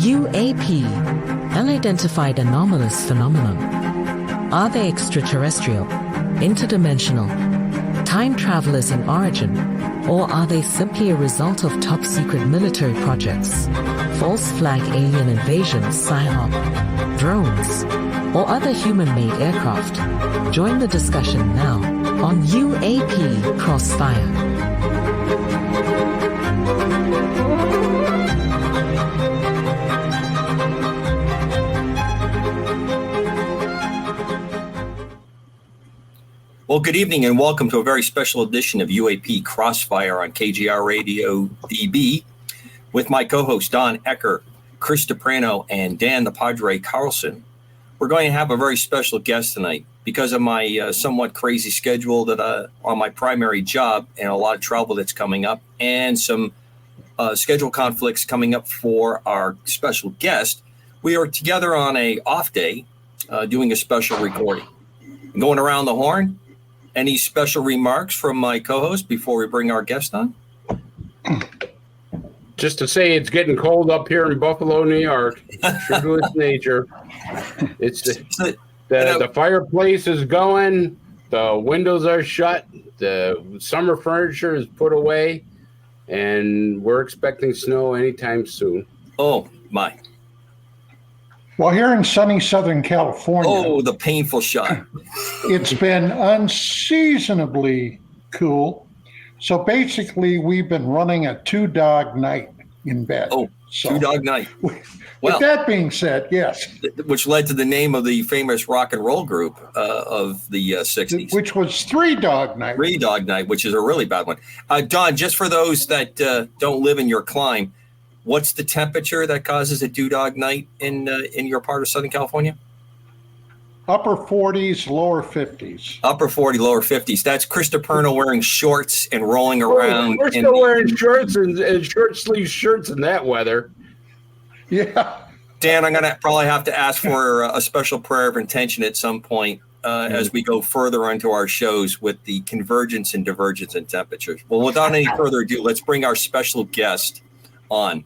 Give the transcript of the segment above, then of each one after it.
UAP, unidentified anomalous phenomenon. Are they extraterrestrial, interdimensional, time travelers in origin, or are they simply a result of top-secret military projects, false flag alien invasion, PSYOP, drones, or other human-made aircraft? Join the discussion now on UAP Crossfire. Well, good evening and welcome to a very special edition of UAP Crossfire on KGR Radio DB with my co-host Don Ecker, Chris DePrano, and Dan the Padre Carlson. We're going to have a very special guest tonight because of my somewhat crazy schedule that on my primary job and a lot of travel that's coming up and some schedule conflicts coming up for our special guest. We are together on a off day doing a special recording. Going around the horn. Any special remarks from my co-host before we bring our guest on? Just to say it's getting cold up here in Buffalo, New York. True to its nature. It's the fireplace is going, the windows are shut, the summer furniture is put away, and we're expecting snow anytime soon. Oh, my. Well, here in sunny Southern California, the painful shot. It's been unseasonably cool. So basically, we've been running a 2-dog night in bed. Oh, so, 2-dog night. With that being said, yes. Which led to the name of the famous rock and roll group of the 60s. Which was 3-dog night. 3-dog night, which is a really bad one. Don, just for those that don't live in your clime, what's the temperature that causes a 2-dog night in your part of Southern California? Upper 40s, lower 50s. Upper 40, lower 50s. That's Chris DePerno wearing shorts and rolling around. We're still wearing shorts and short sleeve shirts in that weather. Yeah. Dan, I'm going to probably have to ask for a special prayer of intention at some point as we go further into our shows with the convergence and divergence in temperatures. Well, without any further ado, let's bring our special guest on.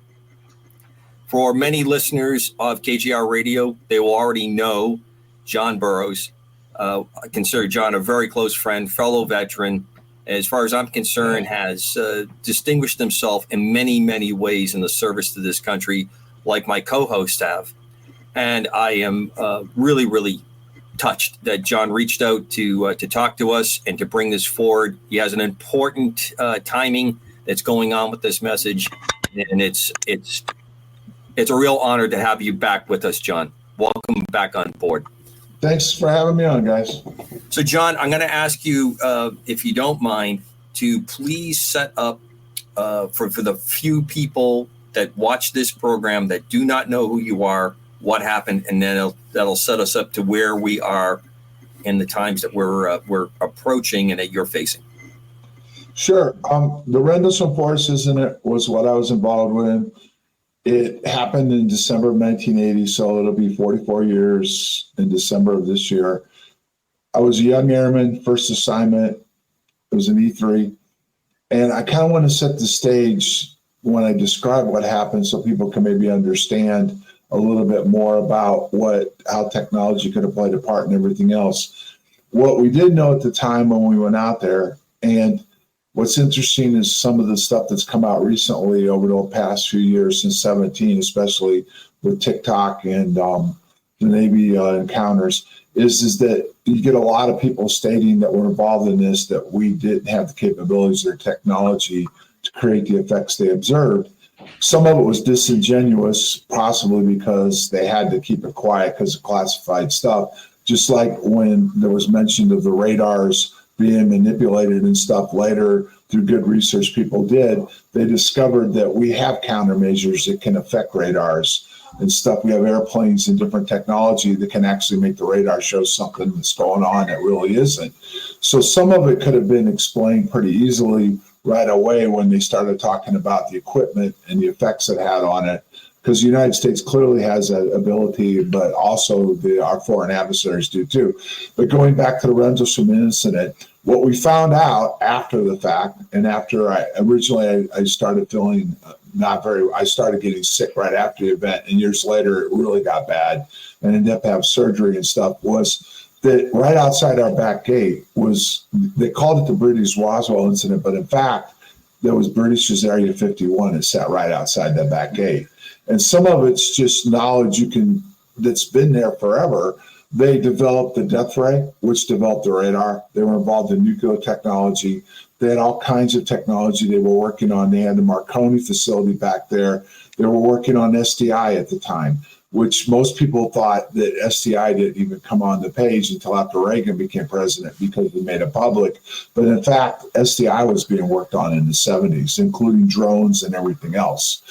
For many listeners of KGR Radio, they will already know John Burroughs. I consider John a very close friend, fellow veteran. As far as I'm concerned, has distinguished himself in many, many ways in the service to this country, like my co-hosts have. And I am really, really touched that John reached out to talk to us and to bring this forward. He has an important timing that's going on with this message, and it's a real honor to have you back with us, John. Welcome back on board. Thanks for having me on, guys. So, John, I'm going to ask you, if you don't mind, to please set up for the few people that watch this program that do not know who you are, what happened, and then that'll set us up to where we are in the times that we're approaching and that you're facing. Sure. The Rendlesham Forest was what I was involved with. It happened in December of 1980, so it'll be 44 years in December of this year. I was a young airman, first assignment. It was an E3. And I kind of want to set the stage when I describe what happened so people can maybe understand a little bit more about how technology could have played a part in everything else. What we did know at the time when we went out there, and what's interesting is some of the stuff that's come out recently over the past few years since 17, especially with TikTok and the Navy encounters, is that you get a lot of people stating that were involved in this, that we didn't have the capabilities or technology to create the effects they observed. Some of it was disingenuous, possibly because they had to keep it quiet because of classified stuff, just like when there was mention of the radars being manipulated and stuff later through good research people did. They discovered that we have countermeasures that can affect radars and stuff. We have airplanes and different technology that can actually make the radar show something that's going on that really isn't. So some of it could have been explained pretty easily right away when they started talking about the equipment and the effects it had on it, because the United States clearly has that ability, but also our foreign adversaries do too. But going back to the Rendlesham incident, what we found out after the fact, and after I started feeling I started getting sick right after the event, and years later it really got bad and ended up having surgery and stuff, was that right outside our back gate they called it the British Roswell incident, but in fact, there was British's Area 51 that sat right outside that back gate. And some of it's just knowledge that's been there forever. They developed the death ray, which developed the radar. They were involved in nuclear technology. They had all kinds of technology they were working on. They had the Marconi facility back there. They were working on SDI at the time, which most people thought that SDI didn't even come on the page until after Reagan became president because he made it public. But in fact, SDI was being worked on in the 70s, including drones and everything else.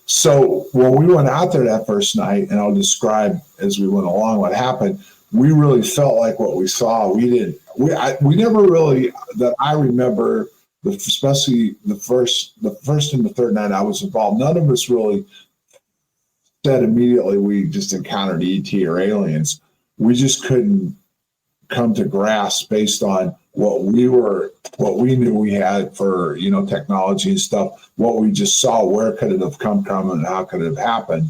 So when we went out there that first night, and I'll describe as we went along what happened, we really felt like what we saw. We never really, that I remember, especially the first and the third night I was involved, none of us really said immediately we just encountered ET or aliens. We just couldn't come to grasp based on what we knew we had for, technology and stuff, what we just saw, where could it have come from and how could it have happened.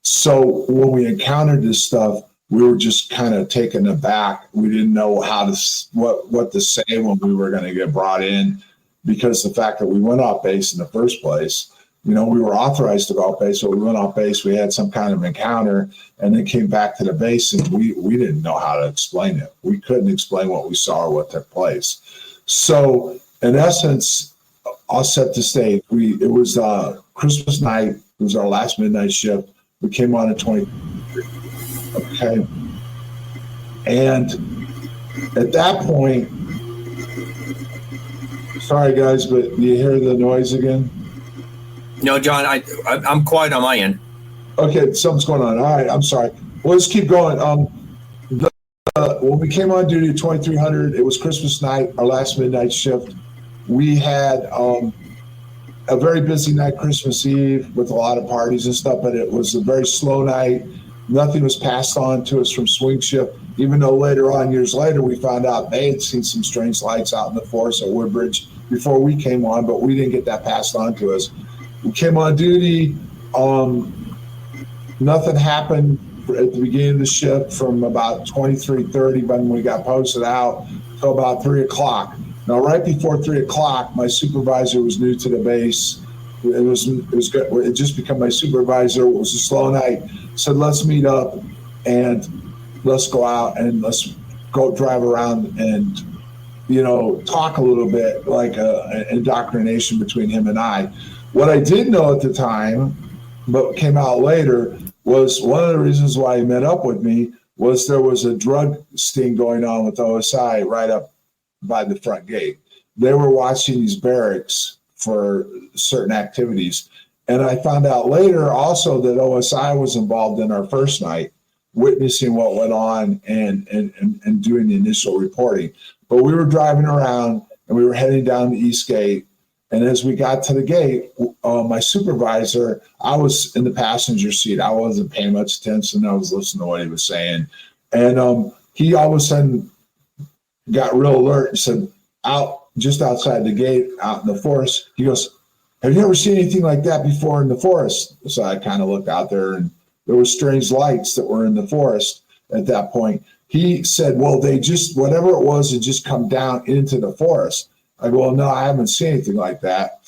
So when we encountered this stuff, we were just kind of taken aback. We didn't know what to say when we were going to get brought in, because the fact that we went off base in the first place, we were authorized to go off base, so we went off base, we had some kind of encounter, and then came back to the base, and we didn't know how to explain it. We couldn't explain what we saw or what took place. So in essence, I'll set the stage. It was Christmas night. It was our last midnight shift. We came on at 20. Okay. And at that point, sorry guys, but do you hear the noise again? No, John, I'm quiet on my end. Okay, something's going on. All right, I'm sorry. Well, let's keep going. When we came on duty at 2300, it was Christmas night, our last midnight shift. We had a very busy night, Christmas Eve, with a lot of parties and stuff, but it was a very slow night. Nothing was passed on to us from swing shift, even though later on, years later, we found out they had seen some strange lights out in the forest at Woodbridge before we came on, but we didn't get that passed on to us. We came on duty. Nothing happened at the beginning of the shift from about 23:30 when we got posted out till about 3 o'clock. Now, right before 3 o'clock, my supervisor was new to the base. It was good. It just became my supervisor. It was a slow night. Said, let's meet up and let's go out and let's go drive around and, talk a little bit, like an indoctrination between him and I. What I did know at the time, but came out later, was one of the reasons why he met up with me was there was a drug sting going on with OSI right up by the front gate. They were watching these barracks for certain activities. And I found out later also that OSI was involved in our first night, witnessing what went on and doing the initial reporting. But we were driving around and we were heading down the East Gate. And as we got to the gate, my supervisor, I was in the passenger seat. I wasn't paying much attention. I was listening to what he was saying. And he all of a sudden got real alert and said, just outside the gate, out in the forest, he goes, have you ever seen anything like that before in the forest? So I kind of looked out there, and there were strange lights that were in the forest at that point. He said, well, whatever it was, it just come down into the forest. I go, well, no, I haven't seen anything like that.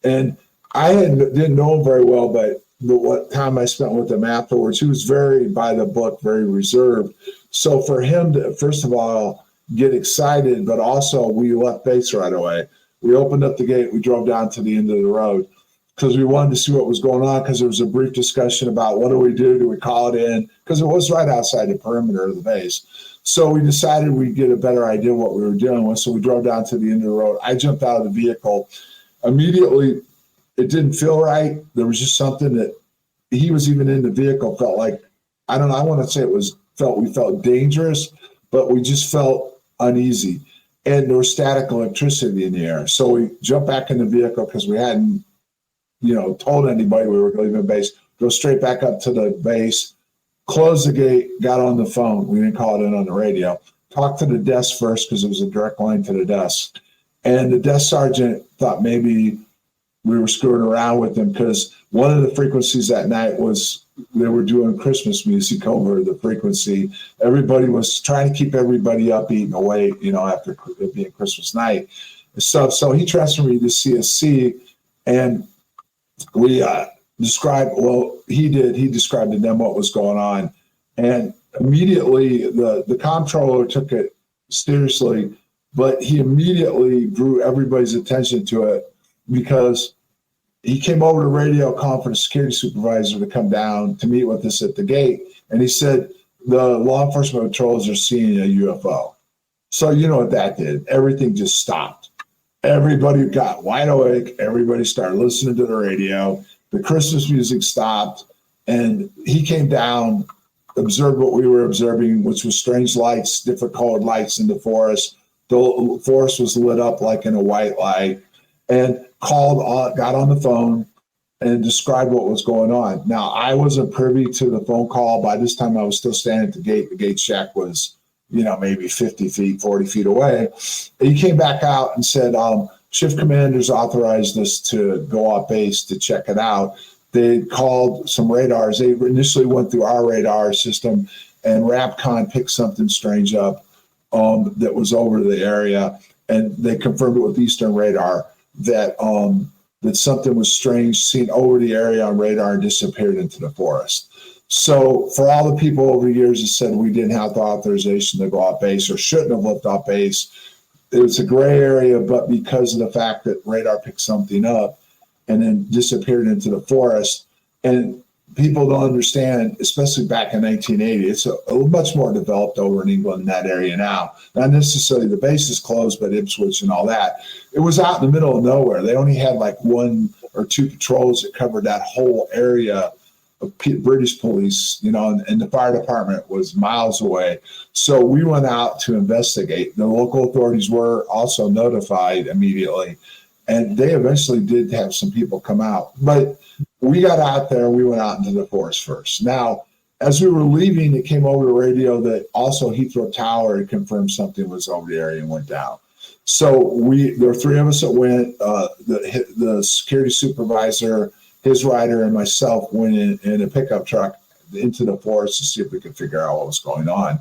And I didn't know him very well, but what time I spent with him afterwards, he was very by the book, very reserved. So for him to, first of all, get excited, but also we left base right away. We opened up the gate. We drove down to the end of the road because we wanted to see what was going on, because there was a brief discussion about what do we do? Do we call it in? Because it was right outside the perimeter of the base. So we decided we'd get a better idea of what we were dealing with. So we drove down to the end of the road. I jumped out of the vehicle. Immediately, it didn't feel right. There was just something that he was even in the vehicle, felt like, I don't know, I want to say we felt dangerous, but we just felt uneasy. And there was static electricity in the air. So we jumped back in the vehicle because we hadn't, told anybody we were leaving base. Go straight back up to the base, closed the gate, got on the phone. We didn't call it in on the radio. Talked to the desk first because it was a direct line to the desk. And the desk sergeant thought maybe we were screwing around with them because one of the frequencies that night was they were doing Christmas music over the frequency. Everybody was trying to keep everybody up, eating away, after it being Christmas night. So he transferred me to CSC, and we he described to them what was going on. And immediately the comptroller took it seriously, but he immediately drew everybody's attention to it because he came over to radio call for the security supervisor to come down to meet with us at the gate. And he said, the law enforcement patrols are seeing a UFO. So you know what that did? Everything just stopped. Everybody got wide awake. Everybody started listening to the radio. The Christmas music stopped. And he came down, observed what we were observing, which was strange lights, different colored lights in the forest. The forest was lit up like in a white light, and got on the phone and described what was going on. Now, I wasn't privy to the phone call. By this time, I was still standing at the gate. The gate shack was, maybe 50 feet, 40 feet away. He came back out and said, shift commanders authorized us to go off base to check it out. They called some radars. They initially went through our radar system, and RAPCON picked something strange up that was over the area, and they confirmed it with Eastern Radar that something was strange seen over the area on radar and disappeared into the forest. So for all the people over the years that said we didn't have the authorization to go off base or shouldn't have left off base, it was a gray area, but because of the fact that radar picked something up and then disappeared into the forest, and people don't understand, especially back in 1980, it's a much more developed over in England in that area now. Not necessarily the base is closed, but Ipswich and all that. It was out in the middle of nowhere. They only had like 1 or 2 patrols that covered that whole area of British police, and the fire department was miles away. So we went out to investigate. The local authorities were also notified immediately, and they eventually did have some people come out. But we got out there, we went out into the forest first. Now, as we were leaving, it came over the radio that also Heathrow Tower had confirmed something was over the area and went down. So there were 3 of us that went, the security supervisor, his rider, and myself went in a pickup truck into the forest to see if we could figure out what was going on.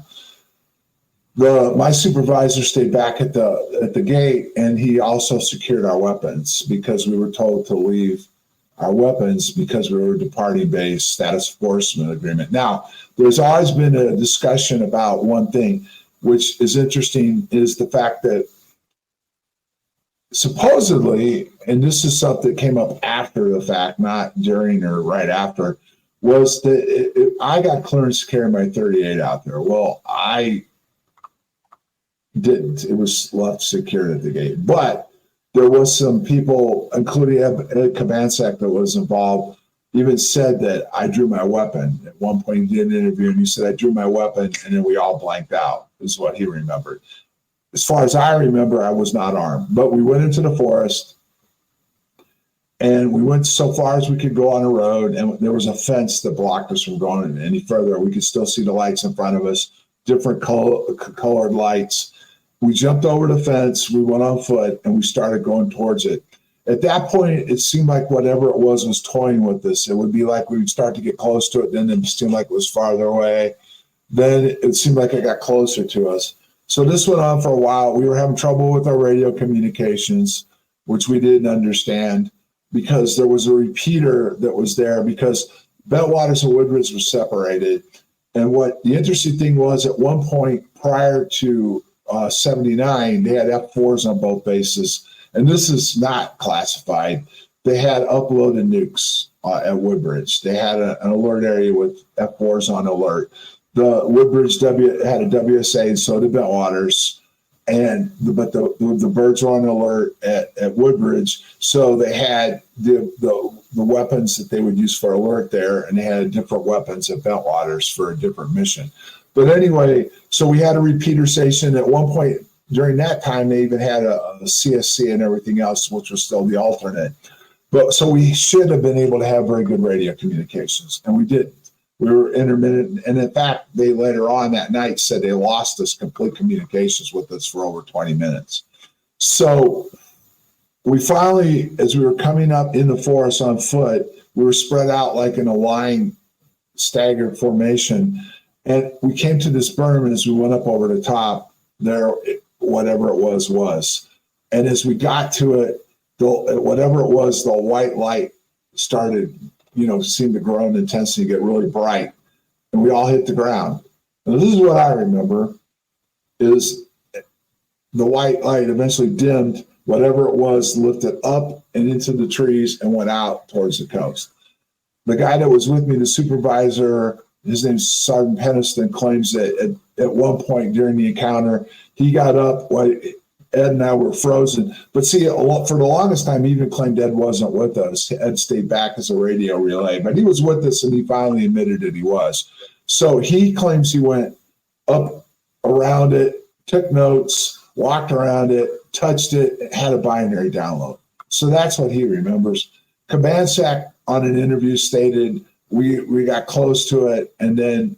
My supervisor stayed back at the gate, and he also secured our weapons because we were told to leave our weapons because we were departing base, status enforcement agreement. Now, there's always been a discussion about one thing, which is interesting, is the fact that supposedly, and this is something that came up after the fact, not during or right after, was that I got clearance to carry my 38 out there. Well, I didn't. It was left secured at the gate. But there was some people, including Ed Kabansak, that was involved, even said that I drew my weapon. At one point, he did an interview, and he said, I drew my weapon, and then we all blanked out, is what he remembered. As far as I remember, I was not armed. But we went into the forest, and we went so far as we could go on a road, and there was a fence that blocked us from going any further. We could still see the lights in front of us, different colored lights. We jumped over the fence, we went on foot, and we started going towards it. At that point, it seemed like whatever it was toying with us. It would be like we would start to get close to it, then it seemed like it was farther away. Then it seemed like it got closer to us. So this went on for a while. We were having trouble with our radio communications, which we didn't understand because there was a repeater that was there because Bentwaters and Woodridge were separated. And what the interesting thing was, at one point prior to 79, they had F4s on both bases. And this is not classified. They had uploaded nukes at Woodbridge. They had an alert area with F4s on alert. The Woodbridge had a WSA, and so did Bentwaters. But the birds were on alert at Woodbridge, so they had the weapons that they would use for alert there, and they had different weapons at Bentwaters for a different mission. But anyway, so we had a repeater station. At one point during that time, they even had a CSC and everything else, which was still the alternate. But so we should have been able to have very good radio communications, and we didn't. We were intermittent, and in fact, they later on that night said they lost us complete communications with us for over 20 minutes. So we finally, as we were coming up in the forest on foot, we were spread out like in a line, staggered formation. And we came to this berm, and as we went up over the top, there, whatever it was. And as we got to it, whatever it was, the white light started, seemed to grow in intensity, get really bright. And we all hit the ground. And this is what I remember, is the white light eventually dimmed. Whatever it was lifted up and into the trees and went out towards the coast. The guy that was with me, the supervisor, his name's Sergeant Peniston, claims that at one point during the encounter, he got up while Ed and I were frozen. But see, for the longest time, he even claimed Ed wasn't with us. Ed stayed back as a radio relay, but he was with us, and he finally admitted that he was. So he claims he went up around it, took notes, walked around it, touched it, had a binary download. So that's what he remembers. Kabansak on an interview stated we got close to it, and then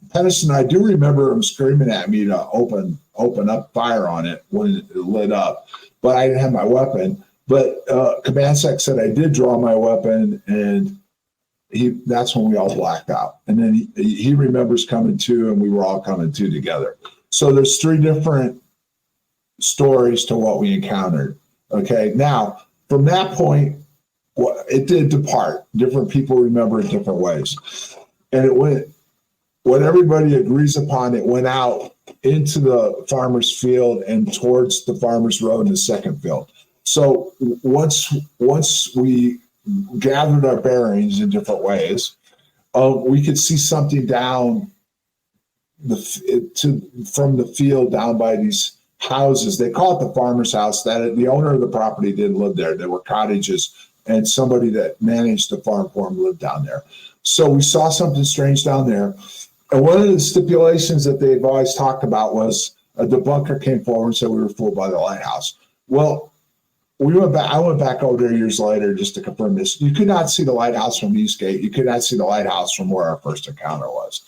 Peniston, I do remember him screaming at me to open up fire on it when it lit up, but I didn't have my weapon. But Kabansak said I did draw my weapon, and that's when we all blacked out. And then he remembers coming to, and we were all coming to together. So there's 3 different stories to what we encountered. Okay, now from that point, it did depart. Different people remember it different ways, and it went. What everybody agrees upon, it went out into the farmer's field and towards the farmer's road in the second field. So once we gathered our bearings in different ways, we could see something down from the field down by these houses. They call it the farmer's house. That the owner of the property didn't live there. There were cottages, and somebody that managed the farm for him lived down there. So we saw something strange down there. And one of the stipulations that they've always talked about was a debunker came forward and said we were fooled by the lighthouse. Well, I went back over there years later just to confirm this. You could not see the lighthouse from Eastgate. You could not see the lighthouse from where our first encounter was.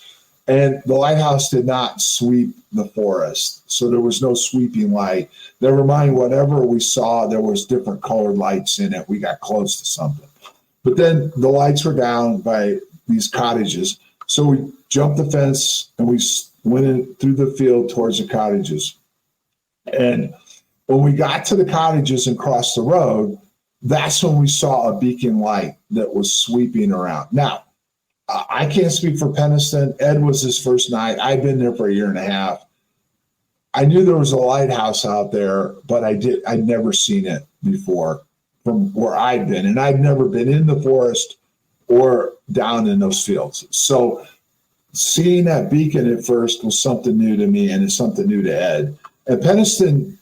And the lighthouse did not sweep the forest. So there was no sweeping light. Never mind, whatever we saw, there was different colored lights in it. We got close to something. But then the lights were down by these cottages. So we jumped the fence and we went in through the field towards the cottages. And when we got to the cottages and crossed the road, that's when we saw a beacon light that was sweeping around. Now, I can't speak for Peniston. Ed was his first night. I'd been there for a year and a half. I knew there was a lighthouse out there, but I'd never seen it before from where I'd been. And I'd never been in the forest or down in those fields. So seeing that beacon at first was something new to me, and it's something new to Ed. And Peniston,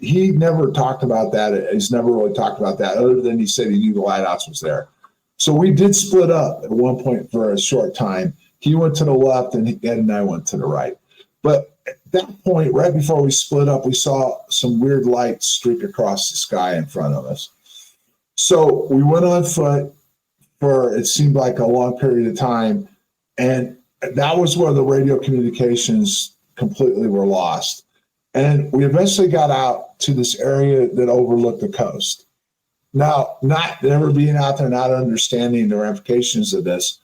he never talked about that. He's never really talked about that other than he said he knew the lighthouse was there. So we did split up at one point for a short time. He went to the left and Ed and I went to the right. But at that point, right before we split up, we saw some weird lights streak across the sky in front of us. So we went on foot for, it seemed like a long period of time. And that was where the radio communications completely were lost. And we eventually got out to this area that overlooked the coast. Now, not never being out there, not understanding the ramifications of this,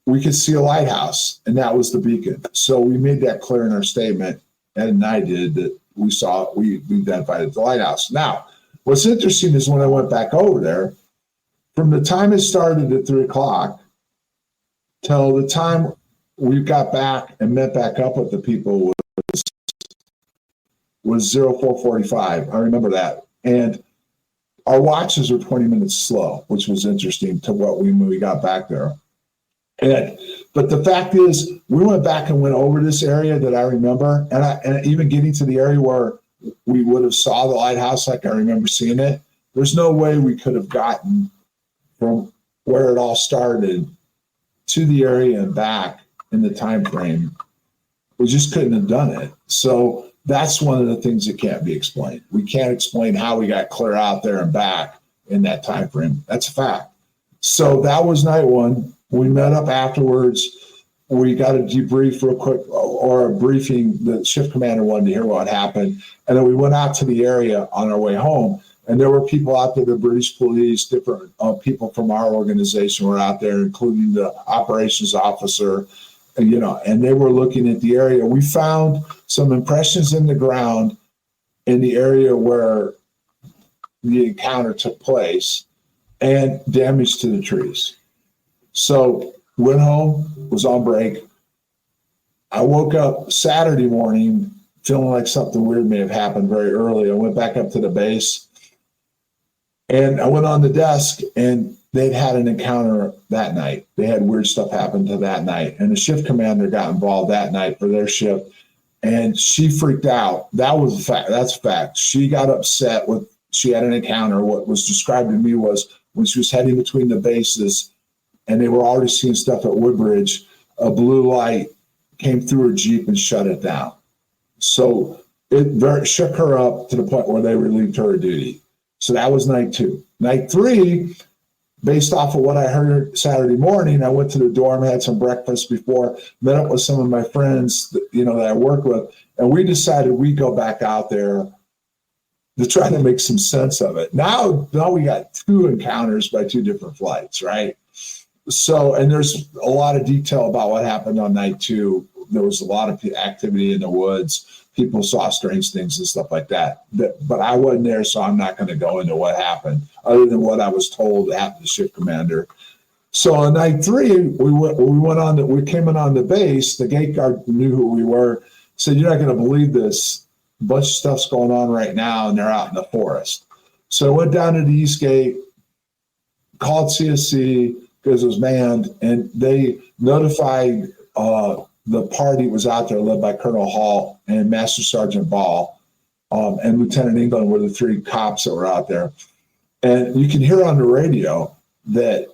we could see a lighthouse, and that was the beacon. So we made that clear in our statement, Ed and I did, that we identified the lighthouse. Now, what's interesting is when I went back over there, from the time it started at 3 o'clock till the time we got back and met back up with the people was 04:45. I remember that. And our watches were 20 minutes slow, which was interesting to when we got back there. But the fact is, we went back and went over this area that I remember, and even getting to the area where we would have saw the lighthouse, like I remember seeing it. There's no way we could have gotten from where it all started to the area and back in the time frame. We just couldn't have done it. So that's one of the things that can't be explained. We can't explain how we got clear out there and back in that time frame. That's a fact. So that was night one. We met up afterwards. we got a debrief real quick, or a briefing. The shift commander wanted to hear what happened. And then we went out to the area on our way home. And there were people out there, the British police, different people from our organization were out there, including the operations officer, and they were looking at the area. We found some impressions in the ground in the area where the encounter took place and damage to the trees. So went home, was on break. I woke up Saturday morning feeling like something weird may have happened very early. I went back up to the base and I went on the desk, and they'd had an encounter that night. They had weird stuff happen to that night. And the shift commander got involved that night for their shift, and she freaked out. That was a fact. That's a fact. She got upset she had an encounter. What was described to me was when she was heading between the bases and they were already seeing stuff at Woodbridge, a blue light came through her Jeep and shut it down. So it shook her up to the point where they relieved her of duty. So that was night 2. Night 3, based off of what I heard Saturday morning, I went to the dorm, had some breakfast before, met up with some of my friends, that I work with, and we decided we'd go back out there to try to make some sense of it. Now we got 2 encounters by 2 different flights, right? So, and there's a lot of detail about what happened on night 2. There was a lot of activity in the woods. People saw strange things and stuff like that. But I wasn't there, so I'm not going to go into what happened, other than what I was told happened to shift commander. So on night 3, we came in on the base. The gate guard knew who we were. Said, "You're not going to believe this. A bunch of stuff's going on right now, and they're out in the forest." So I went down to the East Gate, called CSC because it was manned, and they notified the party was out there, led by Colonel Hall and Master Sergeant Ball, and Lieutenant England were the 3 cops that were out there. And you can hear on the radio that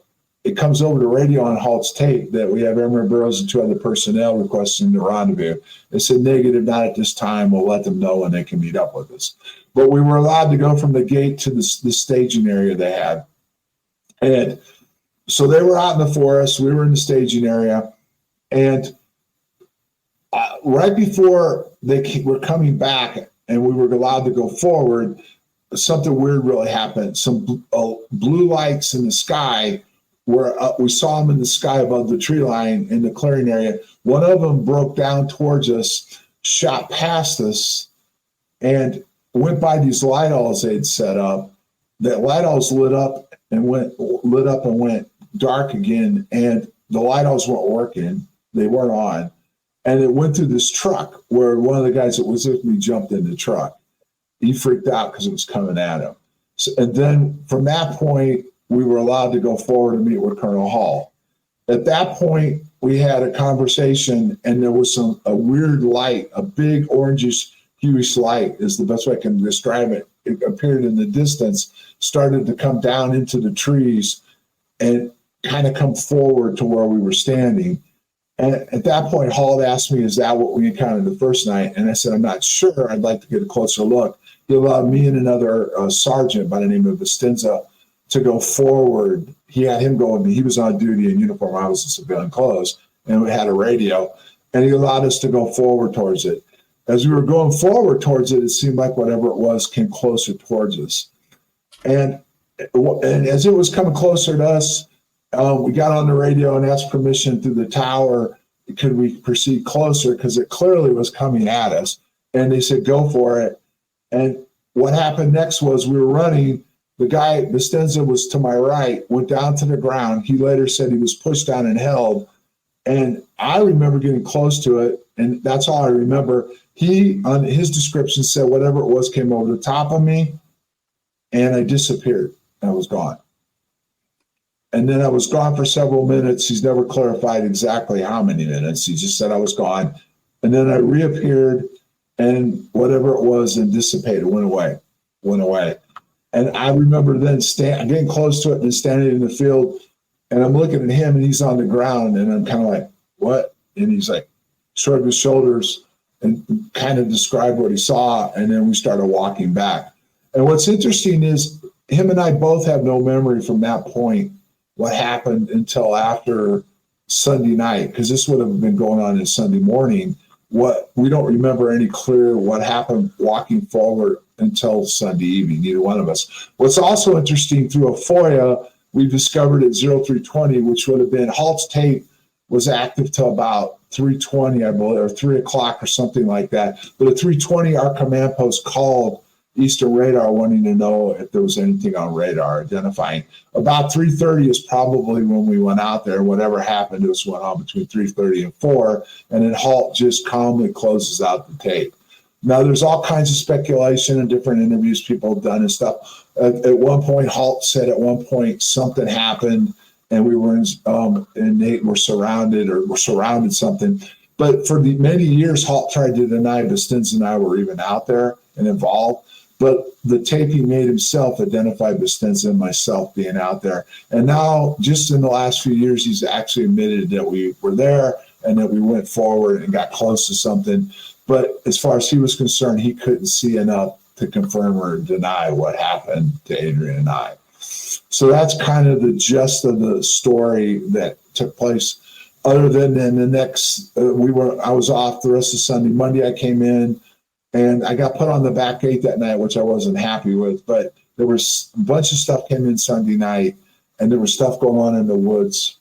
it comes over the radio on Halt's tape that we have Airman Burroughs and 2 other personnel requesting the rendezvous. They said, "Negative, not at this time. We'll let them know when they can meet up with us." But we were allowed to go from the gate to the staging area they had. And so they were out in the forest. We were in the staging area. And right before they were coming back and we were allowed to go forward, something weird really happened. Some blue lights in the sky, where we saw them in the sky above the tree line in the clearing area. One of them broke down towards us, shot past us, and went by these light owls they'd set up. That light owls lit up and went dark again, and the light owls weren't working. They weren't on. And it went through this truck where one of the guys that was with me jumped in the truck. He freaked out because it was coming at him. So, and then from that point, we were allowed to go forward and meet with Colonel Hall. At that point, we had a conversation, and there was a weird light, a big orangish, hueish light is the best way I can describe it. It appeared in the distance, started to come down into the trees and kind of come forward to where we were standing. And at that point, Hall asked me, "Is that what we encountered the first night?" And I said, "I'm not sure. I'd like to get a closer look." He allowed me and another sergeant by the name of Vistenza to go forward. He had him go with me. He was on duty in uniform. I was in civilian clothes, and we had a radio. And he allowed us to go forward towards it. As we were going forward towards it, it seemed like whatever it was came closer towards us. And as it was coming closer to us, we got on the radio and asked permission through the tower. Could we proceed closer? Because it clearly was coming at us. And they said, "Go for it." And what happened next was we were running. The guy, Vistenza, was to my right, went down to the ground. He later said he was pushed down and held. And I remember getting close to it. And that's all I remember. He, on his description, said whatever it was came over the top of me. And I disappeared. I was gone. And then I was gone for several minutes. He's never clarified exactly how many minutes. He just said I was gone. And then I reappeared, and whatever it was and dissipated, went away. And I remember then getting close to it and standing in the field, and I'm looking at him, and he's on the ground, and I'm kind of like, "What?" And he's like, shrugged his shoulders and kind of described what he saw, and then we started walking back. And what's interesting is him and I both have no memory from that point what happened until after Sunday night, because this would have been going on in Sunday morning. We don't remember any clear what happened walking forward until Sunday evening, neither one of us. What's also interesting, through a FOIA, we discovered at 0320, which would have been Halt's tape was active till about 3:20, I believe, or 3 o'clock or something like that. But at 3:20, our command post called Eastern Radar wanting to know if there was anything on radar identifying. About 3:30 is probably when we went out there. Whatever happened, it was went on between 3:30 and 4, and then Halt just calmly closes out the tape. Now, there's all kinds of speculation and different interviews people have done and stuff. At one point, Halt said at one point something happened, and we were and Nate were surrounded something. But for the many years, Halt tried to deny Bastins and I were even out there and involved. But the tape he made himself identified Bastins and myself being out there. And now, just in the last few years, he's actually admitted that we were there and that we went forward and got close to something. But as far as he was concerned, he couldn't see enough to confirm or deny what happened to Adrian and I. So that's kind of the gist of the story that took place. Other than then the next, I was off the rest of Sunday. Monday I came in and I got put on the back gate that night, which I wasn't happy with. But there was a bunch of stuff came in Sunday night, and there was stuff going on in the woods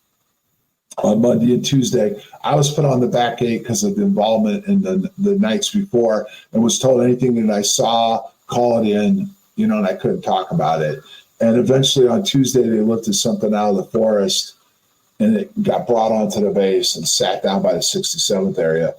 on Monday and Tuesday. I was put on the back gate because of the involvement in the nights before, and was told anything that I saw, call it in, and I couldn't talk about it. And eventually on Tuesday, they lifted something out of the forest, and it got brought onto the base and sat down by the 67th area,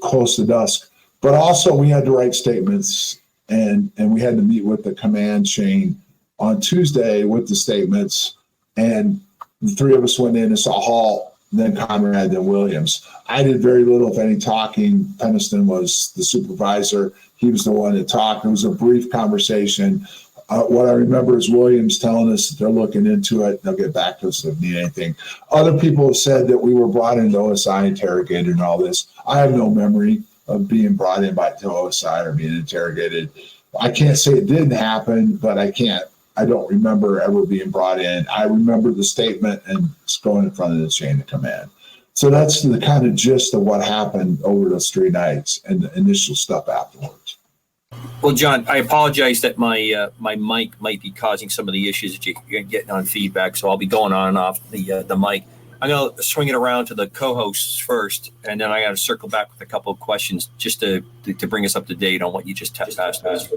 close to dusk. But also we had to write statements, and we had to meet with the command chain on Tuesday with the statements. And the three of us went in and saw Hall, then Conrad, then Williams. I did very little, if any, talking. Peniston was the supervisor. He was the one that talked. It was a brief conversation. What I remember is Williams telling us that they're looking into it. They'll get back to us if they need anything. Other people have said that we were brought into OSI, interrogated and all this. I have no memory of being brought in to OSI or being interrogated. I can't say it didn't happen, but I don't remember ever being brought in. I remember the statement and it's going in front of the chain of command. So that's the kind of gist of what happened over those 3 nights and the initial stuff afterwards. Well, John, I apologize that my mic might be causing some of the issues that you're getting on feedback, so I'll be going on and off the mic. I'm going to swing it around to the co-hosts first, and then I got to circle back with a couple of questions just to bring us up to date on what you just asked us.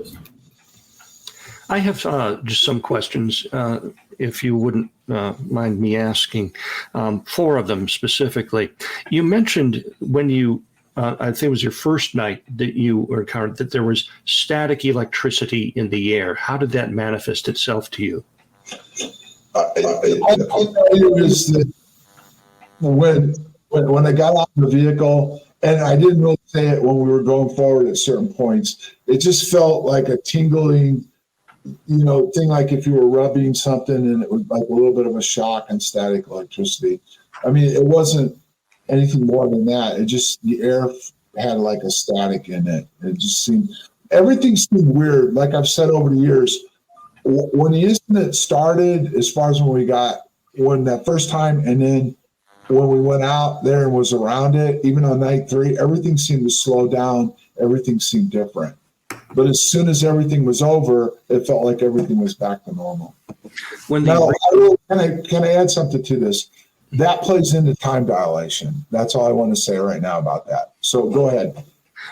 I have just some questions, if you wouldn't mind me asking, 4 of them specifically. You mentioned when you, I think it was your first night that you encountered that there was static electricity in the air. How did that manifest itself to you? All I know is that when I got out of the vehicle, and I didn't really say it when we were going forward at certain points, it just felt like a tingling, thing, like if you were rubbing something and it was like a little bit of a shock and static electricity. I mean, it wasn't anything more than that. It just, the air had like a static in it. It just seemed, everything seemed weird. Like I've said over the years, when the incident started, as far as when that first time, and then when we went out there and was around it, even on night 3, everything seemed to slow down. Everything seemed different. But as soon as everything was over, it felt like everything was back to normal. Now, can I add something to this? That plays into time dilation. That's all I want to say right now about that. So go ahead.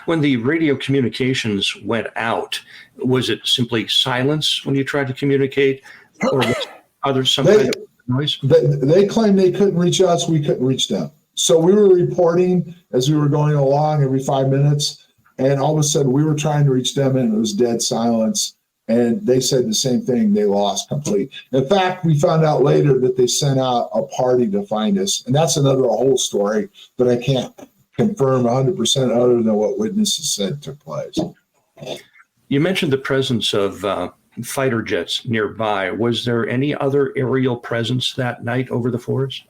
When the radio communications went out, was it simply silence when you tried to communicate, or was there some kind of noise? They claimed they couldn't reach us. We couldn't reach them. So we were reporting as we were going along every 5 minutes. And all of a sudden, we were trying to reach them, and it was dead silence. And they said the same thing. They lost complete. In fact, we found out later that they sent out a party to find us. And that's another whole story that I can't confirm 100% other than what witnesses said took place. You mentioned the presence of fighter jets nearby. Was there any other aerial presence that night over the forest?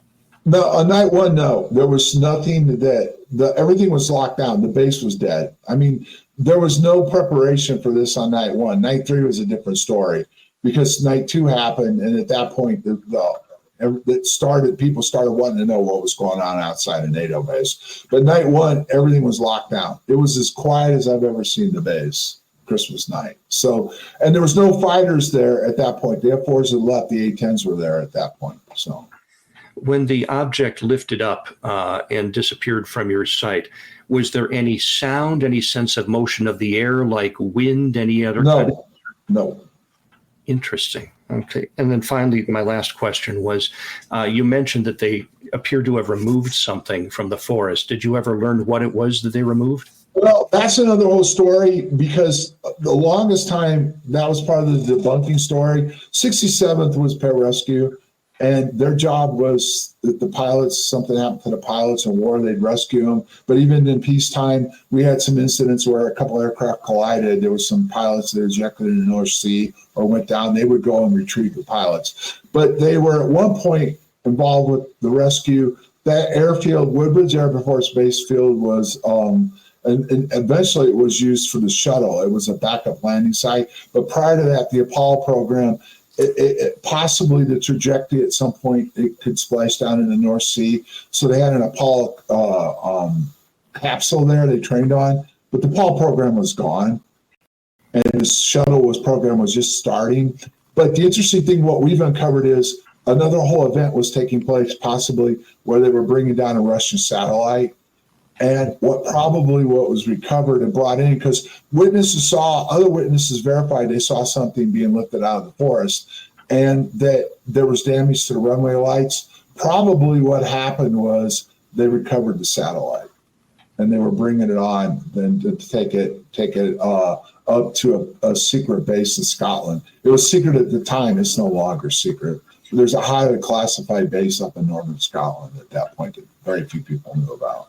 No, on night 1, no. There was nothing everything was locked down. The base was dead. I mean, there was no preparation for this on night 1. Night 3 was a different story because night 2 happened, and at that point, the People started wanting to know what was going on outside of NATO base. But night one, everything was locked down. It was as quiet as I've ever seen the base Christmas night. So, and there was no fighters there at that point. The F-4s had left. The A-10s were there at that point. So, when the object lifted up and disappeared from your sight, was there any sound, any sense of motion of the air, like wind, any other? No. Interesting. Okay. And then finally, my last question was, you mentioned that they appear to have removed something from the forest. Did you ever learn what it was that they removed? Well, that's another whole story, because the longest time that was part of the debunking story. 67th was pararescue, and their job was that the pilots, something happened to the pilots in war, they'd rescue them. But even in peacetime, we had some incidents where a couple aircraft collided. There was some pilots that ejected in the North Sea or went down. They would go and retrieve the pilots. But they were at one point involved with the rescue. That airfield, Woodbridge Air Force Base field, was and eventually it was used for the shuttle. It was a backup landing site. But prior to that, the Apollo program, it possibly the trajectory at some point, it could splash down in the North Sea. So they had an Apollo capsule there they trained on, but the Apollo program was gone. And the shuttle program was just starting. But the interesting thing, what we've uncovered is another whole event was taking place, possibly where they were bringing down a Russian satellite. And what was recovered and brought in, because other witnesses verified they saw something being lifted out of the forest, and that there was damage to the runway lights. Probably what happened was they recovered the satellite, and they were bringing it on then to take it up to a secret base in Scotland. It was secret at the time. It's no longer secret. There's a highly classified base up in northern Scotland at that point that very few people knew about.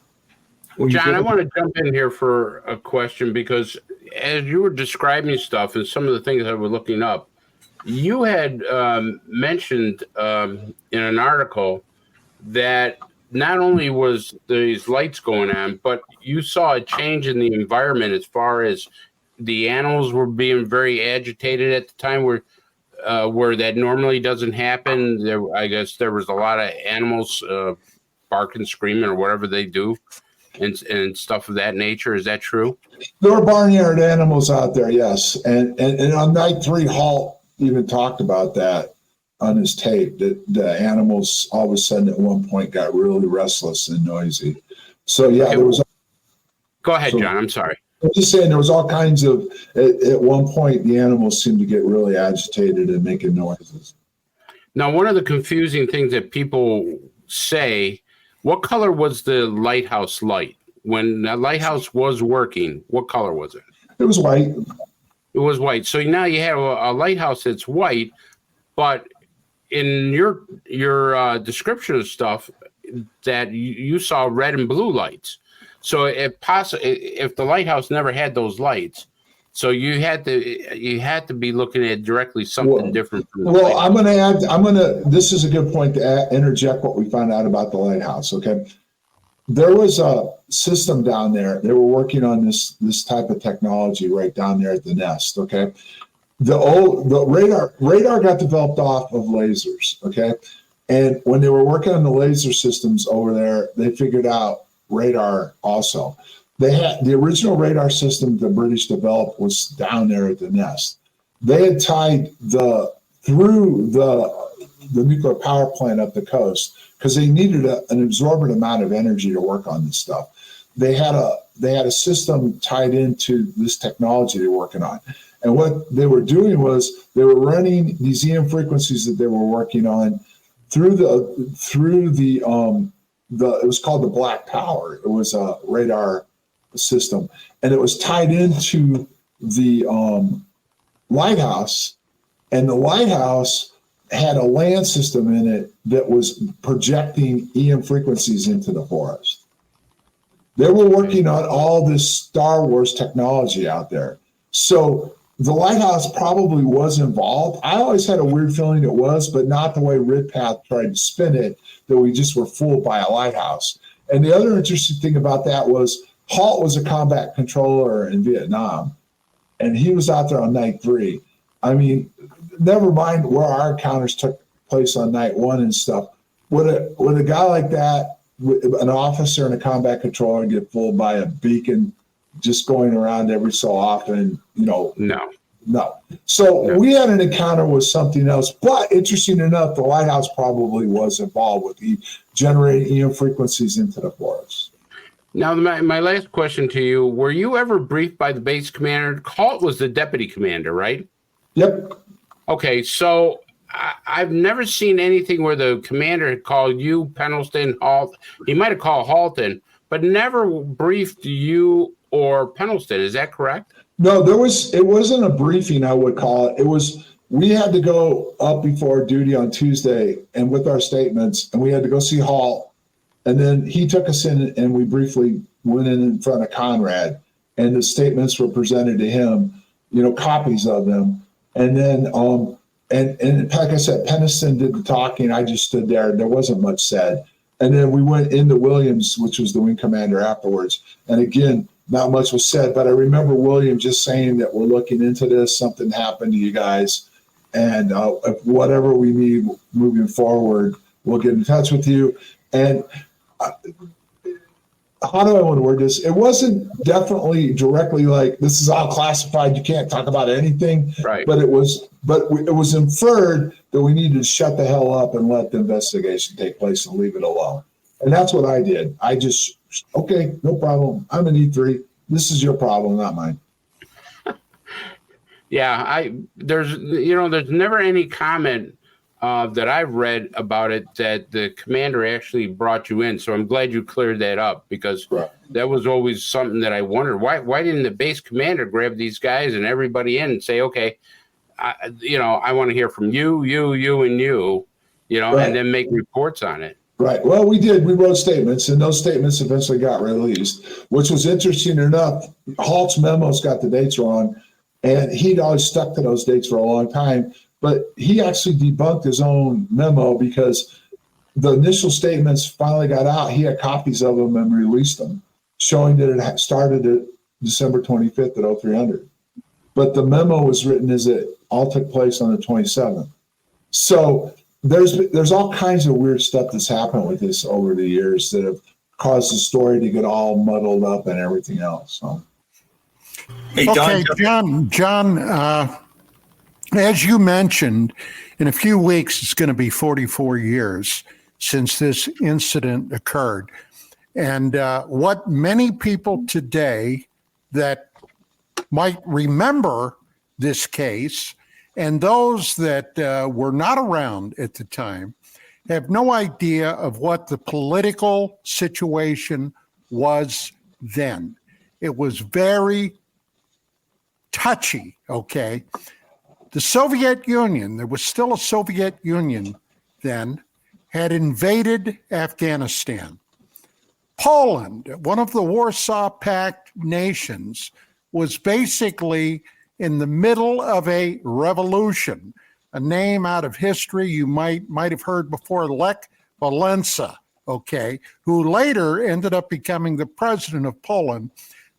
Well, John, I want to jump in here for a question, because as you were describing stuff and some of the things I was looking up, you had mentioned in an article that not only was these lights going on, but you saw a change in the environment as far as the animals were being very agitated at the time, where that normally doesn't happen. I guess there was a lot of animals barking, screaming, or whatever they do. And stuff of that nature. Is that true? There were barnyard animals out there, yes. And on night 3, Halt even talked about that on his tape, that the animals all of a sudden at one point got really restless and noisy. So, yeah, there was... Go ahead, John. I'm sorry. I'm just saying there was all kinds of... At one point, the animals seemed to get really agitated and making noises. Now, one of the confusing things that people say... What color was the lighthouse light? When the lighthouse was working, what color was it? It was white. It was white. So now you have a lighthouse that's white, but in your description of stuff, that you saw red and blue lights. So if the lighthouse never had those lights, so you had to be looking at directly something different. From the lighthouse. This is a good point to interject what we found out about the lighthouse. Okay. There was a system down there. They were working on this type of technology right down there at the nest. Okay. The radar got developed off of lasers. Okay. And when they were working on the laser systems over there, they figured out radar also. They had the original radar system the British developed was down there at the nest. They had tied through the nuclear power plant up the coast, because they needed an absorbent amount of energy to work on this stuff. They had a system tied into this technology they were working on. And what they were doing was they were running these EM frequencies that they were working on through the it was called the Black Tower. It was a radar system, and it was tied into the lighthouse, and the lighthouse had a land system in it that was projecting EM frequencies into the forest. They were working on all this Star Wars technology out there. So the lighthouse probably was involved. I always had a weird feeling it was, but not the way Ridpath tried to spin it, that we just were fooled by a lighthouse. And the other interesting thing about that was Halt was a combat controller in Vietnam, and he was out there on night 3. I mean, never mind where our encounters took place on night one and stuff. Would a guy like that, an officer and a combat controller, get fooled by a beacon just going around every so often? No. So we had an encounter with something else, but interesting enough, the lighthouse probably was involved with generating EM frequencies into the forest. Now, my last question to you, were you ever briefed by the base commander? Halt was the deputy commander, right? Yep. Okay, so I've never seen anything where the commander had called you, Pendleton, Halt. He might have called Halton, but never briefed you or Pendleton. Is that correct? No, it wasn't a briefing, I would call it. We had to go up before duty on Tuesday and with our statements, and we had to go see Halt. And then he took us in and we briefly went in front of Conrad, and the statements were presented to him, copies of them. And then, and like I said, Pendleton did the talking. I just stood there. There wasn't much said. And then we went into Williams, which was the wing commander afterwards. And again, not much was said, but I remember William just saying that we're looking into this. Something happened to you guys. And if whatever we need moving forward, we'll get in touch with you. And how do I want to word this? It wasn't definitely directly like, this is all classified, you can't talk about anything. Right. But it was inferred that we needed to shut the hell up and let the investigation take place and leave it alone. And that's what I did. I just, okay, no problem. I'm an E3. This is your problem, not mine. Yeah, there's never any comment that I've read about it that the commander actually brought you in. So I'm glad you cleared that up, because that was always something that I wondered. Why didn't the base commander grab these guys and everybody in and say, okay, I want to hear from you, and you, and then make reports on it. Right. Well, we did. We wrote statements, and those statements eventually got released, which was interesting enough. Halt's memos got the dates wrong, and he'd always stuck to those dates for a long time. But he actually debunked his own memo, because the initial statements finally got out. He had copies of them and released them, showing that it had started at December 25th at 0300. But the memo was written as it all took place on the 27th. So there's all kinds of weird stuff that's happened with this over the years that have caused the story to get all muddled up and everything else. So. Hey, John, as you mentioned, in a few weeks, it's going to be 44 years since this incident occurred. And what many people today that might remember this case, and those that were not around at the time, have no idea of what the political situation was then. It was very touchy, okay? The Soviet Union, there was still a Soviet Union then, had invaded Afghanistan. Poland, one of the Warsaw Pact nations, was basically in the middle of a revolution. A name out of history you might have heard before, Lech Walesa, okay, who later ended up becoming the president of Poland.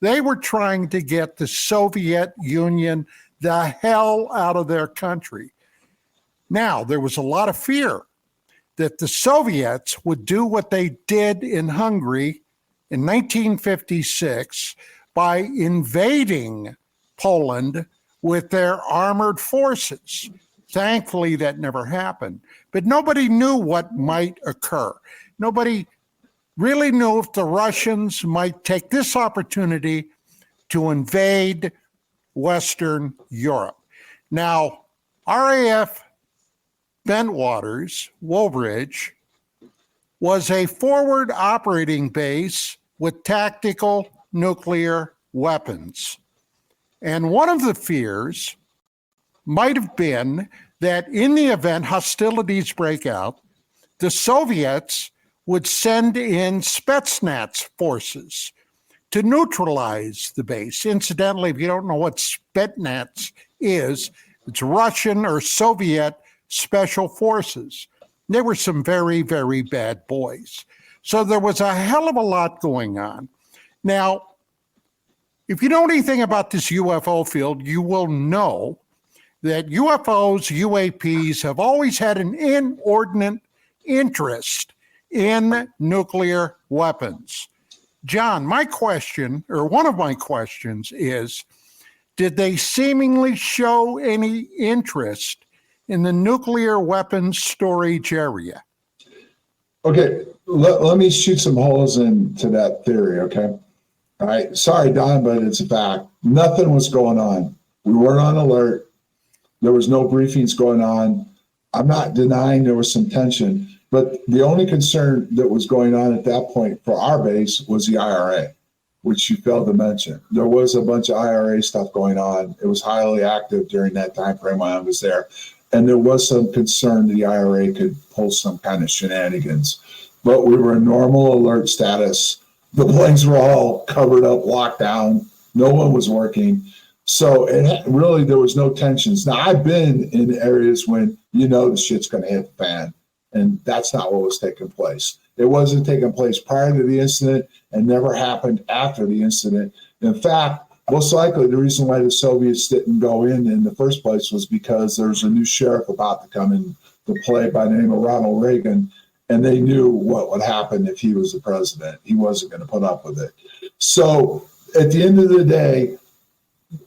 They were trying to get the Soviet Union the hell out of their country. Now, there was a lot of fear that the Soviets would do what they did in Hungary in 1956 by invading Poland with their armored forces. Thankfully, that never happened. But nobody knew what might occur. Nobody really knew if the Russians might take this opportunity to invade Western Europe. Now, RAF Bentwaters, Woolbridge, was a forward operating base with tactical nuclear weapons. And one of the fears might have been that in the event hostilities break out, the Soviets would send in Spetsnaz forces to neutralize the base. Incidentally, if you don't know what Spetsnaz is, it's Russian or Soviet special forces. They were some very, very bad boys. So there was a hell of a lot going on. Now, if you know anything about this UFO field, you will know that UFOs, UAPs have always had an inordinate interest in nuclear weapons. John, my question, or one of my questions is, did they seemingly show any interest in the nuclear weapons storage area? Okay, let me shoot some holes into that theory, okay? All right, sorry, Don, but it's a fact. Nothing was going on. We weren't on alert. There was no briefings going on. I'm not denying there was some tension, but the only concern that was going on at that point for our base was the IRA, which you failed to mention. There was a bunch of IRA stuff going on. It was highly active during that time frame when I was there. And there was some concern the IRA could pull some kind of shenanigans. But we were in normal alert status. The planes were all covered up, locked down. No one was working. So really, there was no tensions. Now, I've been in areas when the shit's going to hit the fan. And that's not what was taking place. It wasn't taking place prior to the incident and never happened after the incident. In fact, most likely the reason why the Soviets didn't go in the first place was because there's a new sheriff about to come into play by the name of Ronald Reagan, and they knew what would happen if he was the president. He wasn't going to put up with it. So at the end of the day,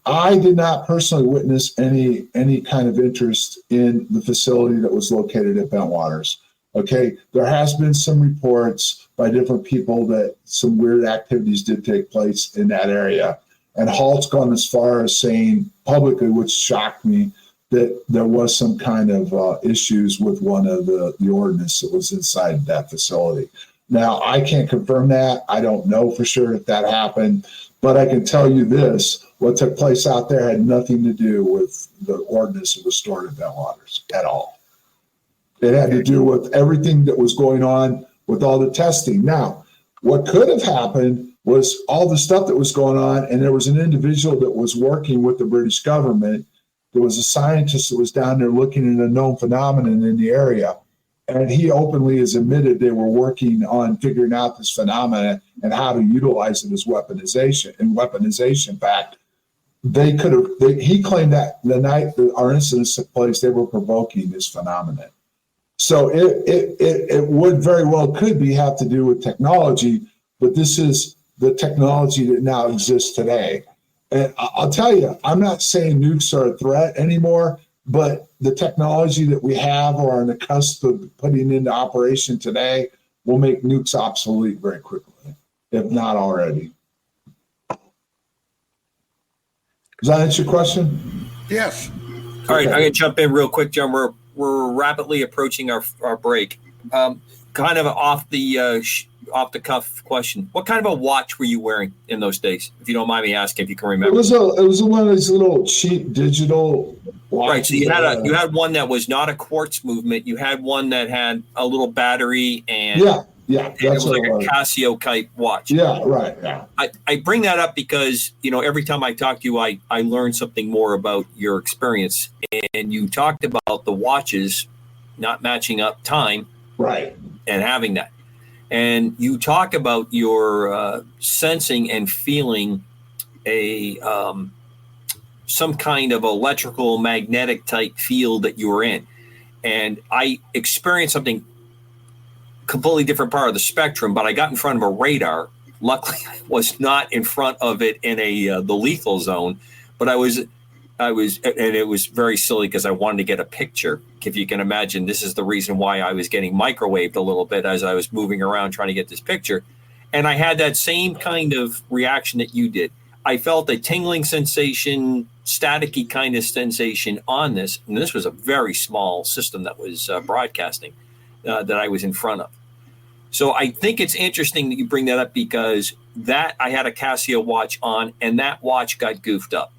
I did not personally witness any kind of interest in the facility that was located at Bentwaters. Okay, there has been some reports by different people that some weird activities did take place in that area. And Halt's gone as far as saying publicly, which shocked me, that there was some kind of issues with one of the ordnance that was inside that facility. Now, I can't confirm that. I don't know for sure if that happened, but I can tell you this. What took place out there had nothing to do with the ordnance that was stored in Bentwaters at all. It had to do with everything that was going on with all the testing. Now, what could have happened was all the stuff that was going on, and there was an individual that was working with the British government. There was a scientist that was down there looking at a known phenomenon in the area, and he openly has admitted they were working on figuring out this phenomenon and how to utilize it as weaponization. And weaponization, in fact, he claimed that the night that our incidents took place, they were provoking this phenomenon. So it would very well have to do with technology, but this is the technology that now exists today. And I'll tell you, I'm not saying nukes are a threat anymore, but the technology that we have or are on the cusp of putting into operation today will make nukes obsolete very quickly, if not already. Does that answer your question? Yes. All right, I'm going to jump in real quick, John. We're rapidly approaching our break. Kind of off the cuff question. What kind of a watch were you wearing in those days? If you don't mind me asking, if you can remember. It was one of these little cheap digital watches. Right. So you had one that was not a quartz movement. You had one that had a little battery and that's it was like a Casio type watch. Yeah, right. Yeah. I bring that up because every time I talk to you, I learn something more about your experience. And you talked about the watches not matching up time, right, and having that. And you talk about your sensing and feeling some kind of electrical magnetic type field that you were in. And I experienced something completely different part of the spectrum, but I got in front of a radar. Luckily, I was not in front of it in the lethal zone, but I was, and it was very silly because I wanted to get a picture. If you can imagine, this is the reason why I was getting microwaved a little bit as I was moving around trying to get this picture. And I had that same kind of reaction that you did. I felt a tingling sensation, staticky kind of sensation on this. And this was a very small system that was broadcasting that I was in front of. So I think it's interesting that you bring that up because I had a Casio watch on and that watch got goofed up.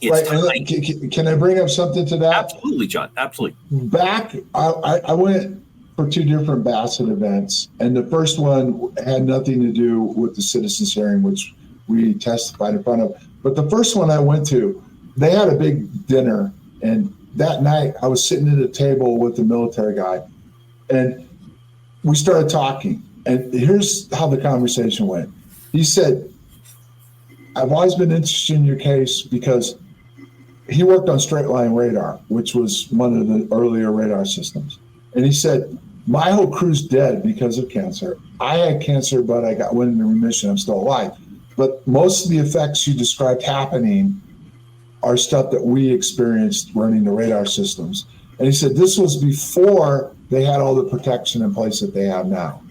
Can I bring up something to that? Absolutely, John. Absolutely. Back, I went for 2 different Bassett events, and the first one had nothing to do with the citizens hearing, which we testified in front of. But the first one I went to, they had a big dinner, and that night I was sitting at a table with the military guy, and we started talking. And here's how the conversation went. He said, I've always been interested in your case because he worked on straight line radar, which was one of the earlier radar systems. And he said, my whole crew's dead because of cancer. I had cancer, but I went into remission. I'm still alive. But most of the effects you described happening are stuff that we experienced running the radar systems. And he said, this was before they had all the protection in place that they have now.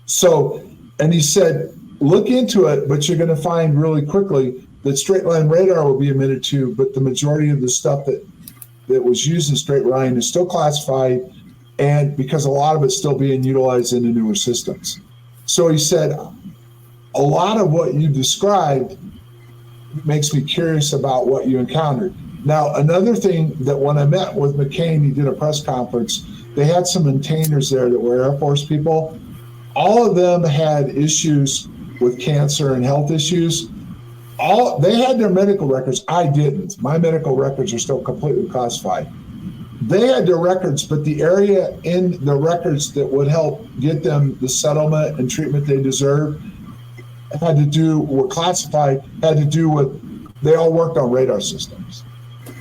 So, and he said, look into it, but you're going to find really quickly that straight line radar will be emitted too, but the majority of the stuff that was used in straight line is still classified, and because a lot of it's still being utilized in the newer systems. So he said, a lot of what you described makes me curious about what you encountered. Now, another thing that when I met with McCain, he did a press conference, they had some maintainers there that were Air Force people. All of them had issues with cancer and health issues. They had their medical records. I didn't. My medical records are still completely classified. They had their records, but the area in the records that would help get them the settlement and treatment they deserve were classified, had to do with, they all worked on radar systems,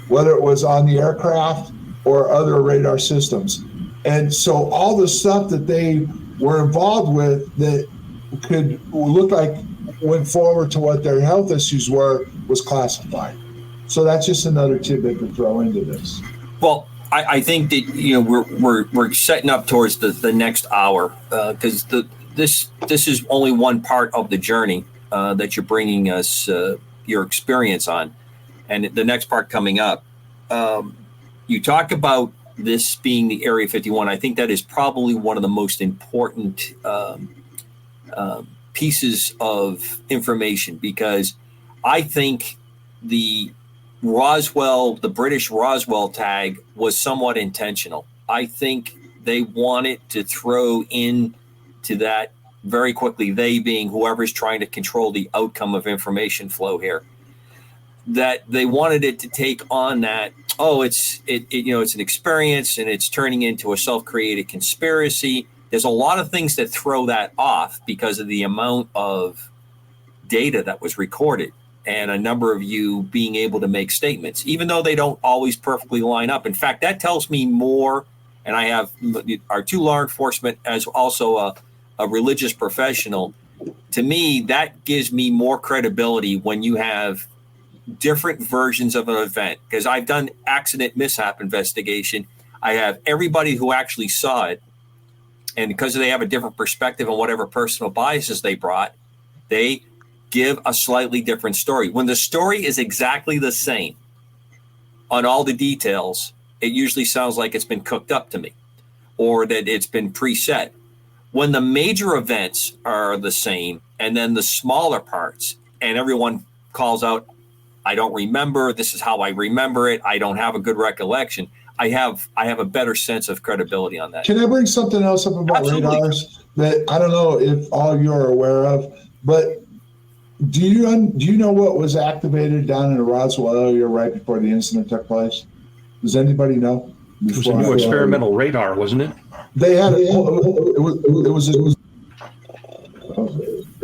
whether it was on the aircraft or other radar systems. And so all the stuff that they were involved with that could look like went forward to what their health issues were was classified. So that's just another tidbit to throw into this. Well, I think that we're setting up towards the next hour because this is only one part of the journey that you're bringing us your experience on, and the next part coming up. You talk about this being the Area 51. I think that is probably one of the most important pieces of information, because I think the British Roswell tag was somewhat intentional. I think they wanted to throw into that very quickly, they being whoever's trying to control the outcome of information flow here, that they wanted it to take on that, it's an experience and it's turning into a self-created conspiracy. There's a lot of things that throw that off because of the amount of data that was recorded and a number of you being able to make statements, even though they don't always perfectly line up. In fact, that tells me more, and I have our two law enforcement as also a religious professional. To me, that gives me more credibility when you have different versions of an event, because I've done accident mishap investigation. I have everybody who actually saw it, and because they have a different perspective on whatever personal biases they brought, they give a slightly different story. When the story is exactly the same on all the details, it usually sounds like it's been cooked up to me or that it's been preset. When the major events are the same and then the smaller parts, and everyone calls out, I don't remember, this is how I remember it, I don't have a good recollection, I have a better sense of credibility on that. Can I bring something else up about radars that I don't know if all of you are aware of, but do you know what was activated down in the Roswell area right before the incident took place? Does anybody know? It was a new experimental radar, wasn't it? They had it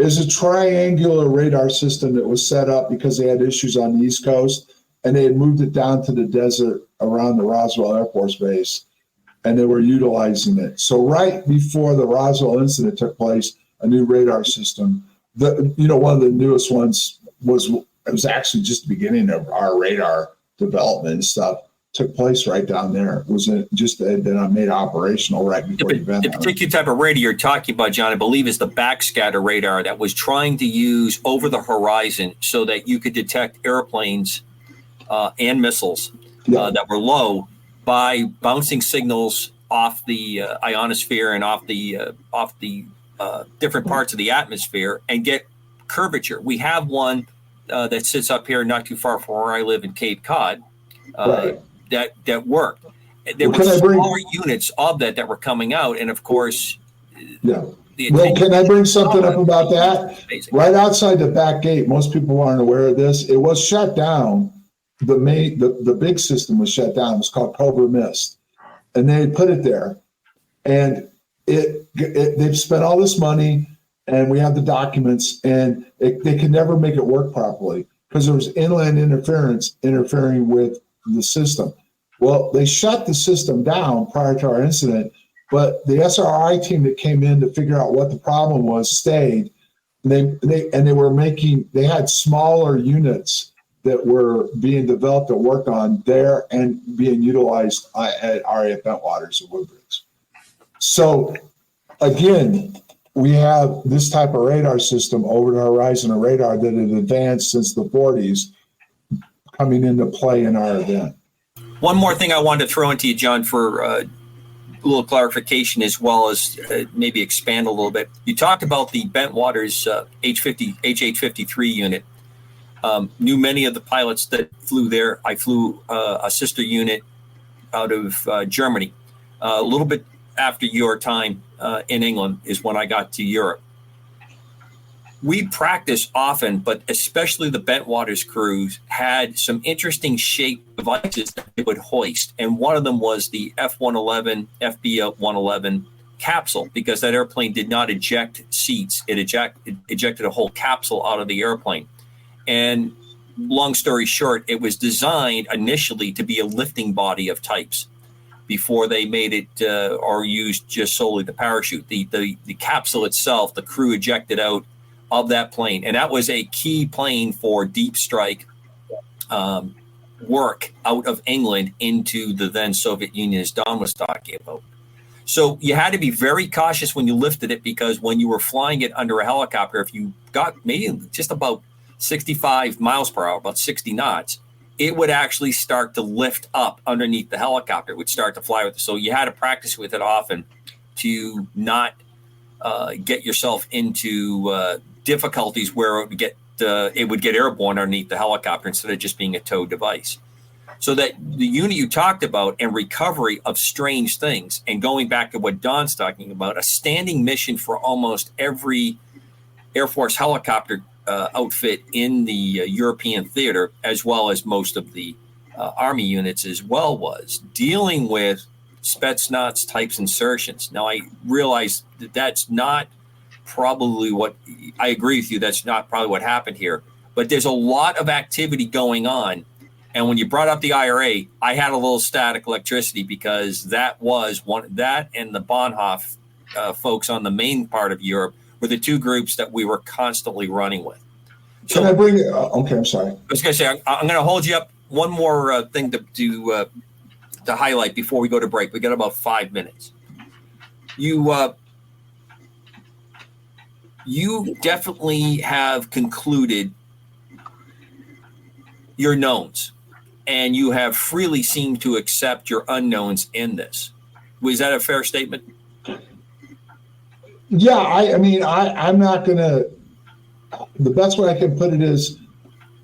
was a triangular radar system that was set up because they had issues on the East Coast, and they had moved it down to the desert around the Roswell Air Force Base, and they were utilizing it. So right before the Roswell incident took place, a new radar system, one of the newest ones was actually just the beginning of our radar development and stuff, took place right down there. It was just had been made operational right before the event. The particular type of radar you're talking about, John, I believe is the backscatter radar that was trying to use over the horizon so that you could detect airplanes and missiles that were low by bouncing signals off the ionosphere and off the different parts of the atmosphere and get curvature. We have one that sits up here not too far from where I live in Cape Cod. Right. That worked. There were smaller units of that were coming out, and of course, can I bring something up about that? Right outside the back gate, most people aren't aware of this. It was shut down. The big system was shut down. It was called Cobra Mist, and they put it there, and they've spent all this money, and we have the documents, and they could never make it work properly because there was inland interference interfering with the system. Well, they shut the system down prior to our incident, but the SRI team that came in to figure out what the problem was stayed. They had smaller units that were being developed and worked on there and being utilized at RAF Bentwaters and Woodbridge. So again, we have this type of radar system over the horizon of radar that had advanced since the 40s coming into play in our event. One more thing I wanted to throw into you, John, for a little clarification, as well as maybe expand a little bit. You talked about the Bentwaters H-853 unit. Knew many of the pilots that flew there. I flew a sister unit out of Germany. A little bit after your time in England is when I got to Europe. We practice often, but especially the Bentwaters crews had some interesting shaped devices that they would hoist. And one of them was the F-111, FB-111 capsule, because that airplane did not eject seats. It ejected a whole capsule out of the airplane. And long story short, it was designed initially to be a lifting body of types before they made it or used just solely the parachute. The capsule itself, the crew ejected out of that plane. And that was a key plane for deep strike work out of England into the then Soviet Union, as Don was talking about. So you had to be very cautious when you lifted it, because when you were flying it under a helicopter, if you got maybe just about 65 miles per hour, about 60 knots, it would actually start to lift up underneath the helicopter. It would start to fly with it. So you had to practice with it often to not get yourself into difficulties where it would get airborne underneath the helicopter instead of just being a tow device. So that the unit you talked about and recovery of strange things, and going back to what Don's talking about, a standing mission for almost every Air Force helicopter outfit in the European theater, as well as most of the Army units as well, was dealing with Spetsnaz types insertions. Now, I realize that that's not probably what, I agree with you, that's not probably what happened here, but there's a lot of activity going on. And when you brought up the IRA, I had a little static electricity, because that was that and the Bonhoeffer folks on the main part of Europe were the two groups that we were constantly running with. So, can I bring it? Okay, I'm sorry. I was going to say, I'm going to hold you up. One more thing to highlight before we go to break. We got about 5 minutes. You definitely have concluded your knowns, and you have freely seemed to accept your unknowns in this. Was that a fair statement? Yeah, I'm not going to, the best way I can put it is,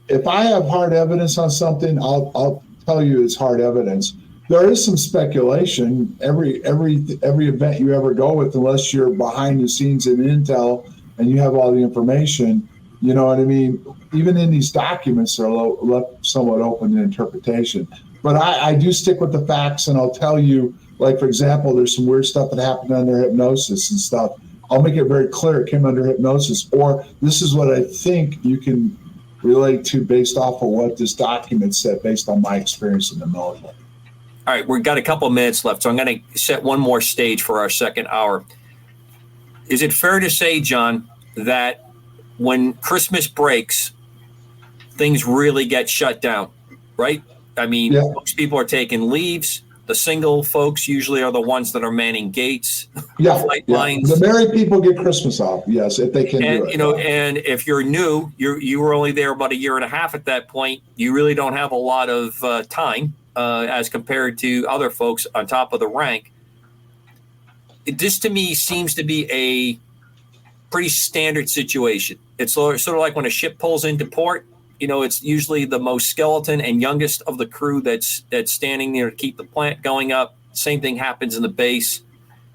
if I have hard evidence on something, I'll tell you it's hard evidence. There is some speculation. Every event you ever go with, unless you're behind the scenes in intel and you have all the information, you know what I mean? Even in these documents, they're left somewhat open to interpretation. But I do stick with the facts, and I'll tell you, like, for example, there's some weird stuff that happened under hypnosis and stuff. I'll make it very clear it came under hypnosis, or this is what I think you can relate to based off of what this document said, based on my experience in the military. All right, we've got a couple of minutes left, so I'm going to set one more stage for our second hour. Is it fair to say, John, that when Christmas breaks, things really get shut down, right? I mean, yeah. Most people are taking leaves. The single folks usually are the ones that are manning gates. Yeah, flight lines. The married people get Christmas off, yes, if they can do it. And if you're new, you were only there about a year and a half at that point. You really don't have a lot of time as compared to other folks on top of the rank. This, to me, seems to be a pretty standard situation. It's sort of like when a ship pulls into port. It's usually the most skeleton and youngest of the crew that's standing there to keep the plant going up. Same thing happens in the base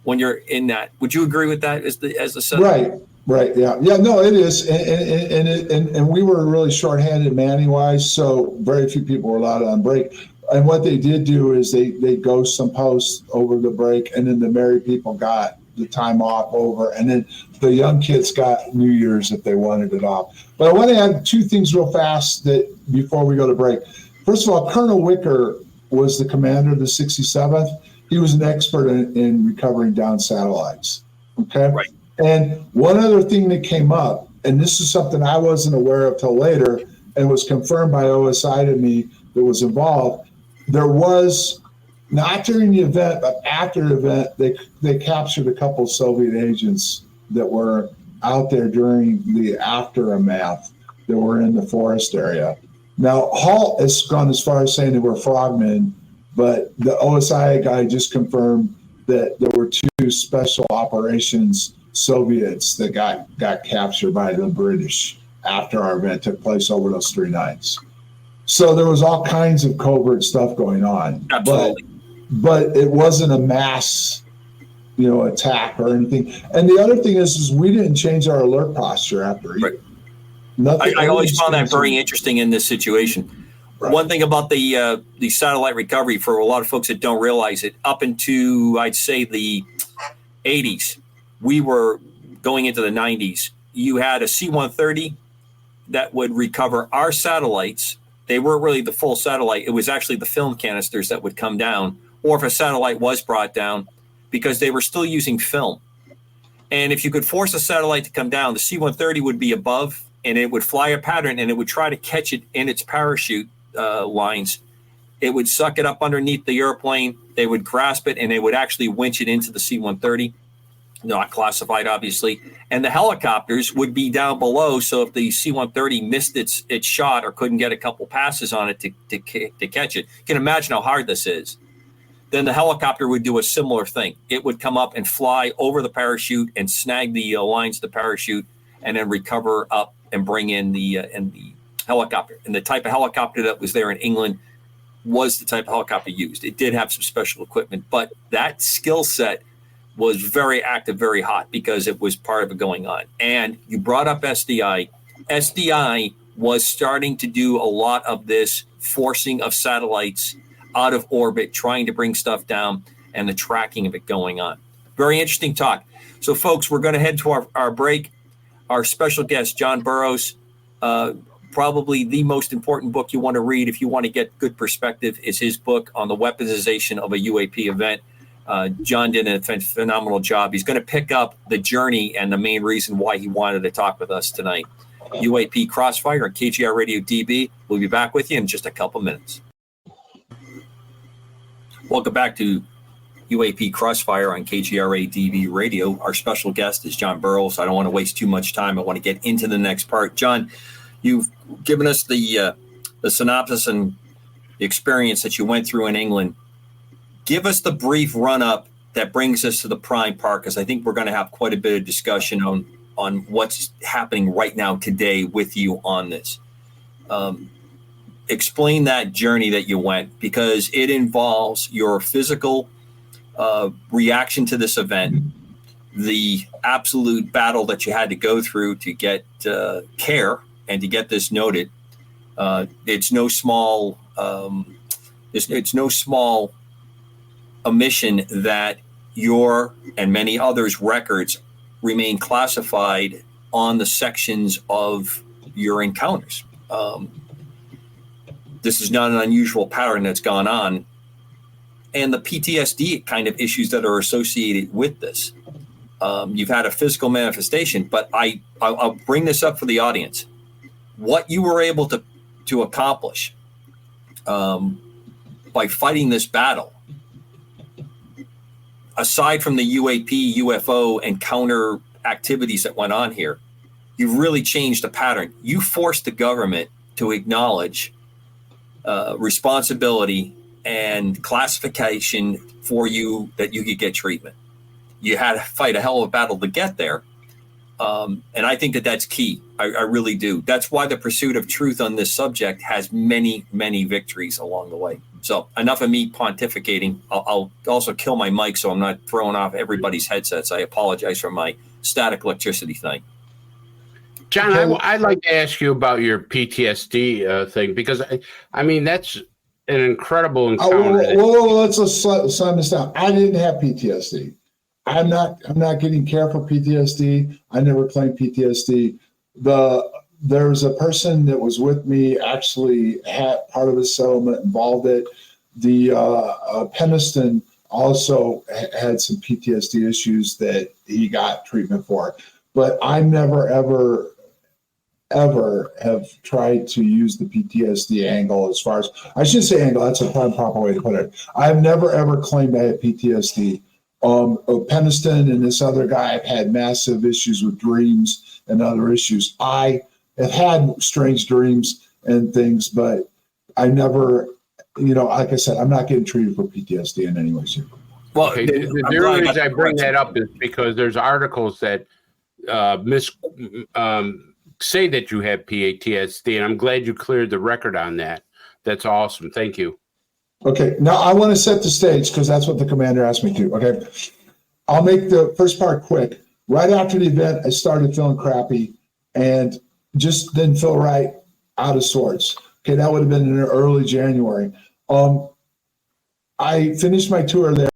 when you're in that. Would you agree with that as the setup? Right. Yeah. No, it is. And we were really shorthanded manning wise, so very few people were allowed on break. And what they did do is they ghost some posts over the break, and then the married people got the time off over, and then the young kids got New Year's if they wanted it off. But I want to add two things real fast that before we go to break. first of all, Colonel Wicker was the commander of the 67th. He was an expert in recovering down satellites. Okay. Right. And one other thing that came up, and this is something I wasn't aware of till later, and was confirmed by OSI to me that was involved. There was, not during the event, but after the event, they captured a couple of Soviet agents that were out there during the aftermath that were in the forest area. Now, Halt has gone as far as saying they were frogmen, but the OSI guy just confirmed that there were 2 special operations Soviets that got captured by the British after our event took place over those 3 nights. So there was all kinds of covert stuff going on. Absolutely. But it wasn't a mass, attack or anything. And the other thing is we didn't change our alert posture after either. Right. Nothing. I always found that very interesting in this situation. Right. One thing about the satellite recovery, for a lot of folks that don't realize it, up into, I'd say, the 80s, we were going into the 90s. You had a C-130 that would recover our satellites. They weren't really the full satellite. It was actually the film canisters that would come down, or if a satellite was brought down, because they were still using film. And if you could force a satellite to come down, the C-130 would be above, and it would fly a pattern, and it would try to catch it in its parachute lines. It would suck it up underneath the airplane. They would grasp it, and they would actually winch it into the C-130. Not classified, obviously. And the helicopters would be down below, so if the C-130 missed its shot or couldn't get a couple passes on it to catch it, you can imagine how hard this is. Then the helicopter would do a similar thing. It would come up and fly over the parachute and snag the lines of the parachute, and then recover up and bring in the helicopter. And the type of helicopter that was there in England was the type of helicopter used. It did have some special equipment, but that skill set was very active, very hot, because it was part of it going on. And you brought up SDI. SDI was starting to do a lot of this forcing of satellites out of orbit, trying to bring stuff down, and the tracking of it going on. Very interesting talk. So, folks, we're going to head to our break. Our special guest, John Burroughs, probably the most important book you want to read if you want to get good perspective, is his book on the weaponization of a UAP event. John did a phenomenal job. He's going to pick up the journey and the main reason why he wanted to talk with us tonight. UAP Crossfire on KGR Radio DB. We'll be back with you in just a couple minutes. Welcome back to UAP Crossfire on KGRA DB Radio. Our special guest is John Burroughs. I don't want to waste too much time. I want to get into the next part. John, you've given us the synopsis and the experience that you went through in England. Give us the brief run-up that brings us to the Prime Park, because I think we're going to have quite a bit of discussion on what's happening right now today with you on this. Explain that journey that you went, because it involves your physical reaction to this event, the absolute battle that you had to go through to get care and to get this noted. It's no small omission that your and many others' records remain classified on the sections of your encounters. This is not an unusual pattern that's gone on. And the PTSD kind of issues that are associated with this. You've had a physical manifestation, but I'll bring this up for the audience. What you were able to accomplish by fighting this battle, aside from the UAP, UFO, and counter activities that went on here, you've really changed the pattern. You forced the government to acknowledge responsibility and classification for you, that you could get treatment. You had to fight a hell of a battle to get there. And I think that that's key. I really do. That's why the pursuit of truth on this subject has many, many victories along the way. So enough of me pontificating. I'll also kill my mic so I'm not throwing off everybody's headsets. I apologize for my static electricity thing. John, I'd like to ask you about your PTSD thing, because I mean, that's an incredible encounter. Let's sum this down. I didn't have PTSD. I'm not getting care for PTSD. I never claimed PTSD. The there's a person that was with me actually had part of the settlement involved it. The Peniston also had some PTSD issues that he got treatment for. But I never, ever have tried to use the PTSD angle as far as, I should say angle, that's a proper way to put it. I've never, ever claimed I had PTSD. Peniston and this other guy have had massive issues with dreams and other issues. I have had strange dreams and things, but I never, like I said, I'm not getting treated for PTSD in any way, shape. Well, okay, the reason I bring that up is because there's articles that say that you have PTSD, and I'm glad you cleared the record on that. That's awesome. Thank you. Okay, now I want to set the stage because that's what the commander asked me to. Okay, I'll make the first part quick. Right after the event, I started feeling crappy and just didn't feel right, out of sorts. Okay, that would have been in early January. I finished my tour there.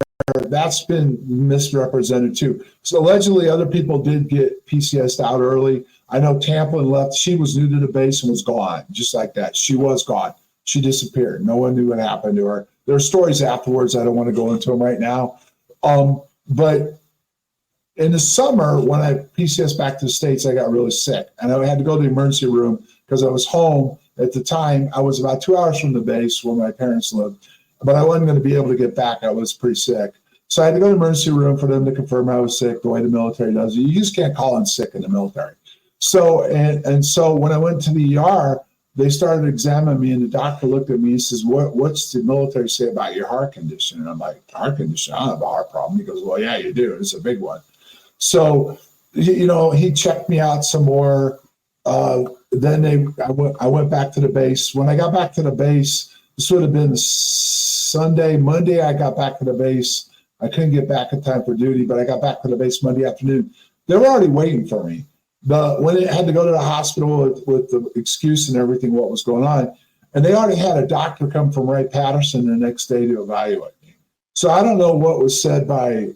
That's been misrepresented too. So allegedly other people did get PCS'd out early. I know Tamplin left. She was new to the base and was gone, just like that. She was gone. She disappeared. No one knew what happened to her. There are stories afterwards. I don't want to go into them right now. But in the summer, when I PCS'd back to the States, I got really sick. And I had to go to the emergency room because I was home at the time. I was about 2 hours from the base where my parents lived. But I wasn't going to be able to get back. I was pretty sick. So I had to go to the emergency room for them to confirm I was sick, the way the military does. You just can't call in sick in the military. So, and so when I went to the ER, they started examining me, and the doctor looked at me and says, what's the military say about your heart condition? And I'm like, heart condition? I don't have a heart problem. He goes, well, yeah, you do. It's a big one. So, he checked me out some more. Then I went back to the base. When I got back to the base, this would have been Sunday. Monday, I got back to the base. I couldn't get back in time for duty, but I got back to the base Monday afternoon. They were already waiting for me. When I had to go to the hospital with the excuse and everything, what was going on, and they already had a doctor come from Wright-Patterson the next day to evaluate me. So I don't know what was said by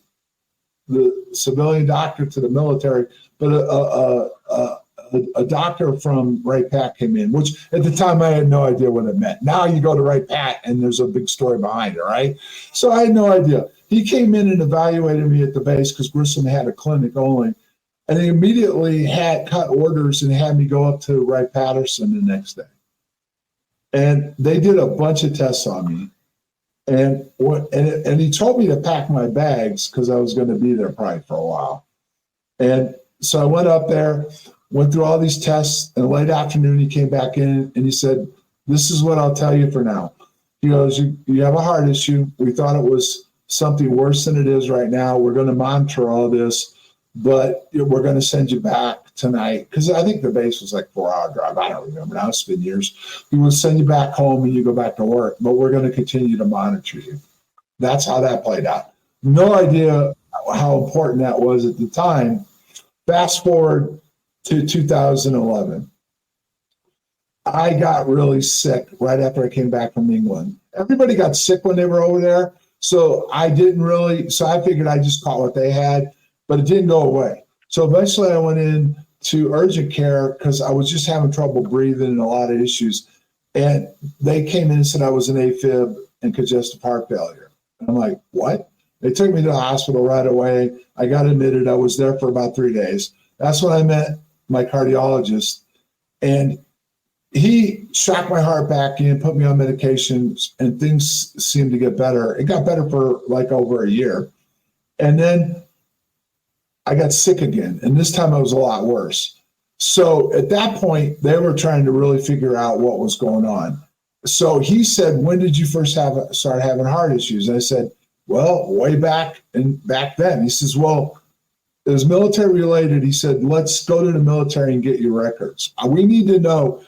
the civilian doctor to the military, but a doctor from Wright-Pat came in, which at the time I had no idea what it meant. Now you go to Wright-Pat and there's a big story behind it, right? So I had no idea. He came in and evaluated me at the base because Grissom had a clinic only. And he immediately had cut orders and had me go up to Wright-Patterson the next day. And they did a bunch of tests on me. And he told me to pack my bags because I was going to be there probably for a while. And so I went up there, went through all these tests, and late afternoon he came back in and he said, this is what I'll tell you for now. He goes, you have a heart issue. We thought it was something worse than it is right now. We're going to monitor all this, but we're going to send you back tonight. Because I think the base was like 4-hour drive. I don't remember now. It's been years. We will send you back home and you go back to work, but we're going to continue to monitor you. That's how that played out. No idea how important that was at the time. Fast forward to 2011. I got really sick right after I came back from England. Everybody got sick when they were over there. So I figured I just caught what they had, but it didn't go away. So eventually I went in to urgent care because I was just having trouble breathing and a lot of issues. And they came in and said I was an AFib and congestive heart failure. And I'm like, what? They took me to the hospital right away. I got admitted. I was there for about 3 days. That's when I met my cardiologist. And he shocked my heart back in, put me on medications, and things seemed to get better. It got better for like over a year. And then I got sick again. And this time I was a lot worse. So at that point, they were trying to really figure out what was going on. So he said, when did you first start having heart issues? And I said, well, way back then. He says, well, it was military related. He said, let's go to the military and get your records. We need to know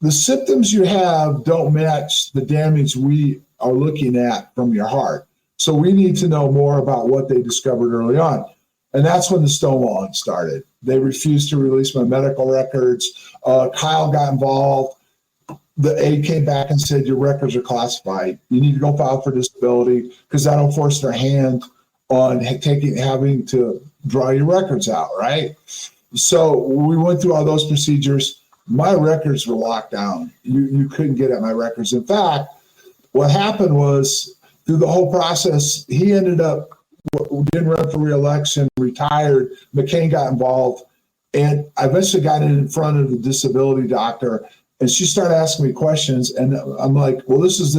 the symptoms you have don't match the damage we are looking at from your heart. So we need to know more about what they discovered early on. And that's when the stonewalling started. They refused to release my medical records. Kyle got involved. The aide came back and said, your records are classified. You need to go file for disability because that'll force their hand on having to draw your records out, right? So we went through all those procedures. my records were locked down. You couldn't get at my records. In fact, what happened was through the whole process, he ended up, didn't run for re-election, retired. McCain got involved. And I eventually got in front of the disability doctor, and she started asking me questions. And I'm like, well, this is.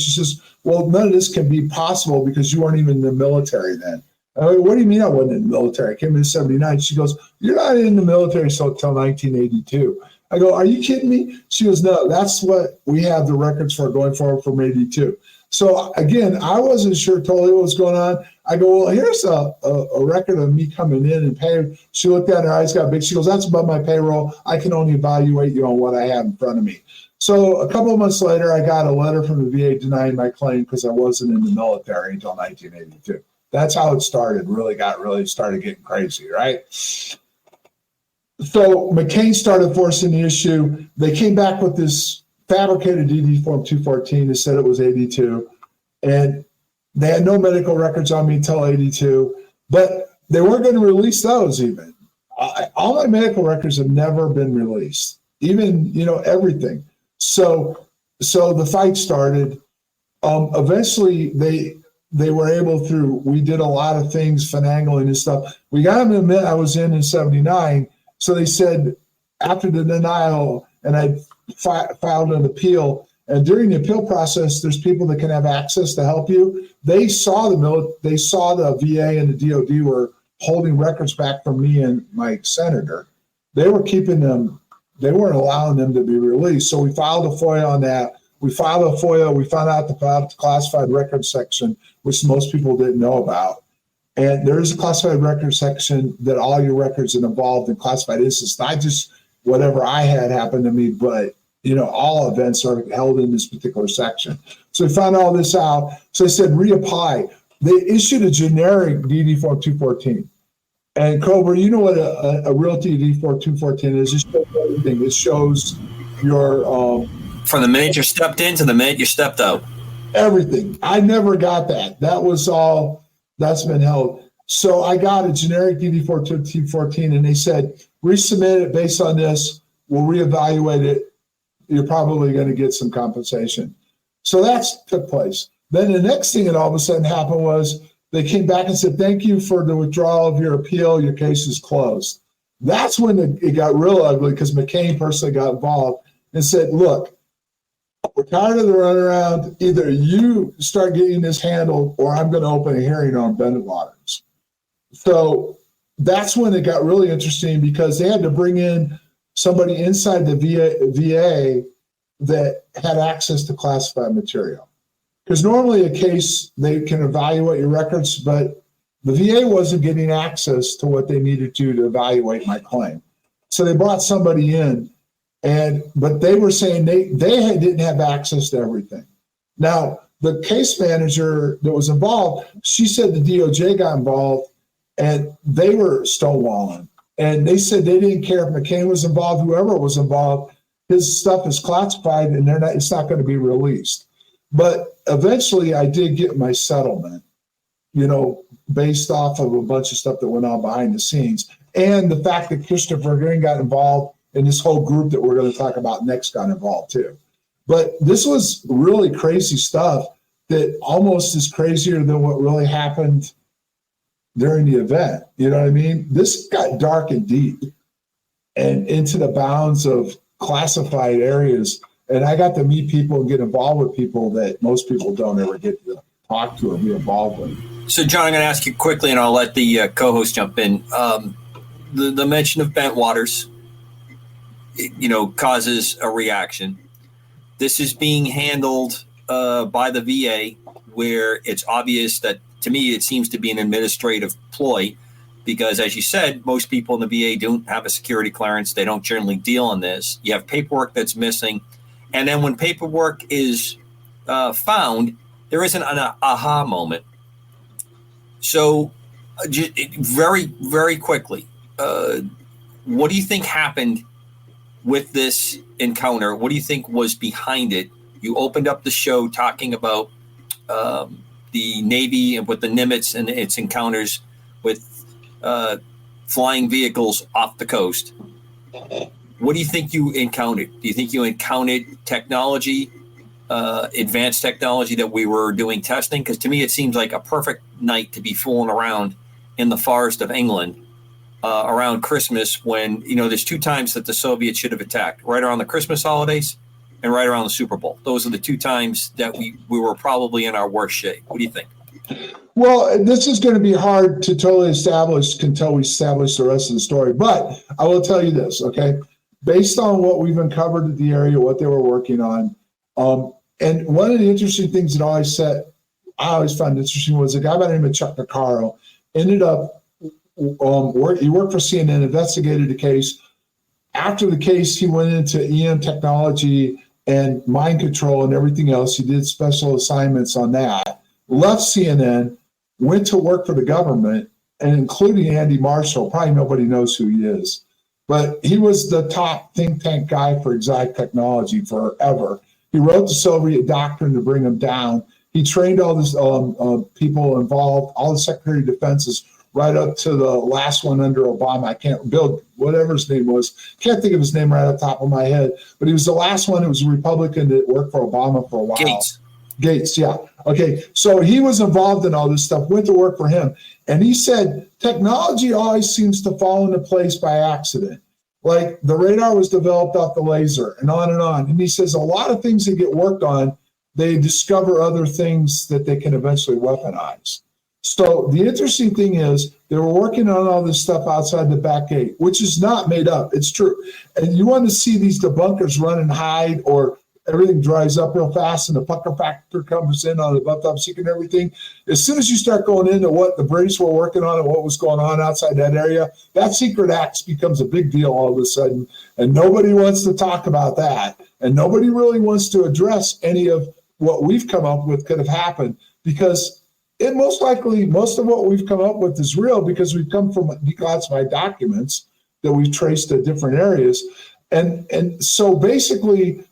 She says, well, none of this can be possible because you weren't even in the military then. I go, what do you mean I wasn't in the military? I came in '79. She goes, you're not in the military until 1982. I go, are you kidding me? She goes, no, that's what we have the records for going forward from 82. So again, I wasn't sure totally what was going on. I go, well, here's a record of me coming in and paying. She looked at her eyes, got big. She goes, that's above my payroll. I can only evaluate you on what I have in front of me. So a couple of months later, I got a letter from the VA denying my claim because I wasn't in the military until 1982. That's how it started. Really started getting crazy, right? So McCain started forcing the issue. They came back with this fabricated DD Form 214 that said it was 82. And they had no medical records on me until 82. But they weren't going to release those even. All my medical records have never been released, even, everything. So the fight started. Eventually, they were able we did a lot of things, finagling and stuff. We got them to admit I was in '79. So they said after the denial, and I filed an appeal. And during the appeal process, there's people that can have access to help you. They saw the VA and the DOD were holding records back from me and my senator. They were keeping them. They weren't allowing them to be released. So we filed a FOIA on that. We filed a FOIA. We found out about the classified records section, which most people didn't know about. And there is a classified records section that all your records that involved in classified incidents, not just whatever I had happened to me, but all events are held in this particular section. So we found all this out. So they said reapply. They issued a generic DD Form 214. And Cobra, you know what a real DD Form 214 is? It shows everything. It shows your from the minute you stepped in to the minute you stepped out. Everything. I never got that. That was all. That's been held. So I got a generic DD Form 214, and they said resubmit it based on this. We'll reevaluate it. You're probably going to get some compensation. So that's took place. Then the next thing that all of a sudden happened was they came back and said, thank you for the withdrawal of your appeal. Your case is closed. That's when it got real ugly because McCain personally got involved and said, look, we're tired of the runaround. Either you start getting this handled or I'm going to open a hearing on Bennett Waters. So that's when it got really interesting because they had to bring in somebody inside the VA that had access to classified material. Because normally a case, they can evaluate your records, but the VA wasn't getting access to what they needed to evaluate my claim. So they brought somebody in, but they were saying they didn't have access to everything. Now, the case manager that was involved, she said the DOJ got involved and they were stonewalling. And they said they didn't care if McCain was involved, whoever was involved, his stuff is classified and it's not going to be released. But eventually I did get my settlement, based off of a bunch of stuff that went on behind the scenes. And the fact that Christopher Green got involved and this whole group that we're going to talk about next got involved too. But this was really crazy stuff that almost is crazier than what really happened during the event. You know what I mean? This got dark and deep and into the bounds of classified areas. And I got to meet people and get involved with people that most people don't ever get to talk to or be involved with. So, John, I'm going to ask you quickly, and I'll let the co-host jump in. The mention of Bent Waters, causes a reaction. This is being handled by the VA, where it's obvious that, to me, it seems to be an administrative ploy, because, as you said, most people in the VA don't have a security clearance. They don't generally deal on this. You have paperwork that's missing. And then when paperwork is found, there isn't an aha moment. So very, very quickly, what do you think happened with this encounter? What do you think was behind it? You opened up the show talking about the Navy and with the Nimitz and its encounters with flying vehicles off the coast. what do you think you encountered? Do you think you encountered technology, advanced technology that we were doing testing? Because to me, it seems like a perfect night to be fooling around in the forest of England around Christmas when, there's 2 times that the Soviets should have attacked, right around the Christmas holidays and right around the Super Bowl. Those are the 2 times that we were probably in our worst shape. What do you think? Well, this is going to be hard to totally establish until we establish the rest of the story. But I will tell you this, okay? Based on what we've uncovered at the area, what they were working on, and one of the interesting things that I always found interesting was a guy by the name of Chuck Nacaro ended up, he worked for CNN, investigated the case. After the case, he went into EM technology and mind control and everything else. He did special assignments on that, left CNN, went to work for the government, and including Andy Marshall, probably nobody knows who he is. But he was the top think tank guy for exotic technology forever. He wrote the Soviet doctrine to bring them down. He trained all these people involved, all the Secretary of Defenses, right up to the last one under Obama. Bill, whatever his name was, can't think of his name right off the top of my head, but he was the last one who was a Republican that worked for Obama for a while. Gates, yeah. Okay, so he was involved in all this stuff, went to work for him. And he said, technology always seems to fall into place by accident. Like the radar was developed off the laser and on and on. And he says a lot of things that get worked on, they discover other things that they can eventually weaponize. So the interesting thing is they were working on all this stuff outside the back gate, which is not made up. It's true. And you want to see these debunkers run and hide, or everything dries up real fast and the pucker factor comes in on the top secret and everything. As soon as you start going into what the British were working on and what was going on outside that area, that secret acts becomes a big deal all of a sudden. And nobody wants to talk about that. And nobody really wants to address any of what we've come up with could have happened, because it most likely, most of what we've come up with is real because we've come from declassified documents that we've traced to different areas. And so basically,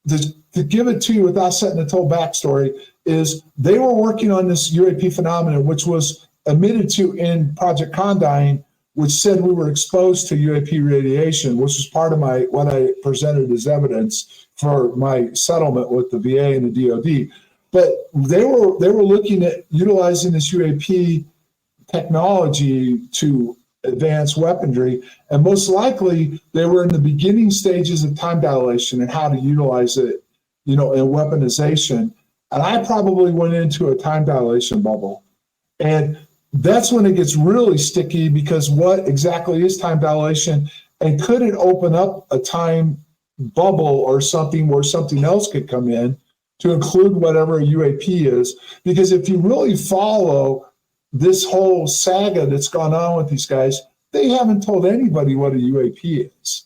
to give it to you without setting the whole backstory, is they were working on this UAP phenomenon, which was admitted to in Project Condign, which said we were exposed to UAP radiation, which was part of what I presented as evidence for my settlement with the VA and the DoD. But they were looking at utilizing this UAP technology to advance weaponry, and most likely they were in the beginning stages of time dilation and how to utilize it, in weaponization. And I probably went into a time dilation bubble, and that's when it gets really sticky, because what exactly is time dilation, and could it open up a time bubble or something where something else could come in to include whatever a UAP is? Because if you really follow this whole saga that's gone on with these guys, they haven't told anybody what a UAP is.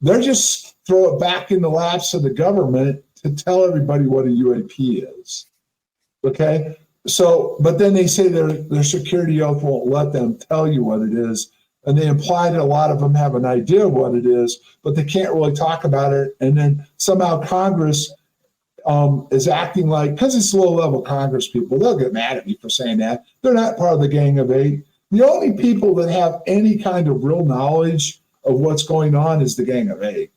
They're just throw it back in the laps of the government to tell everybody what a UAP is. Okay? So, but then they say their security oath won't let them tell you what it is. And they imply that a lot of them have an idea of what it is, but they can't really talk about it. And then somehow Congress is acting like, because it's low-level Congress people, they'll get mad at me for saying that. They're not part of the Gang of Eight. The only people that have any kind of real knowledge of what's going on is the Gang of Eight.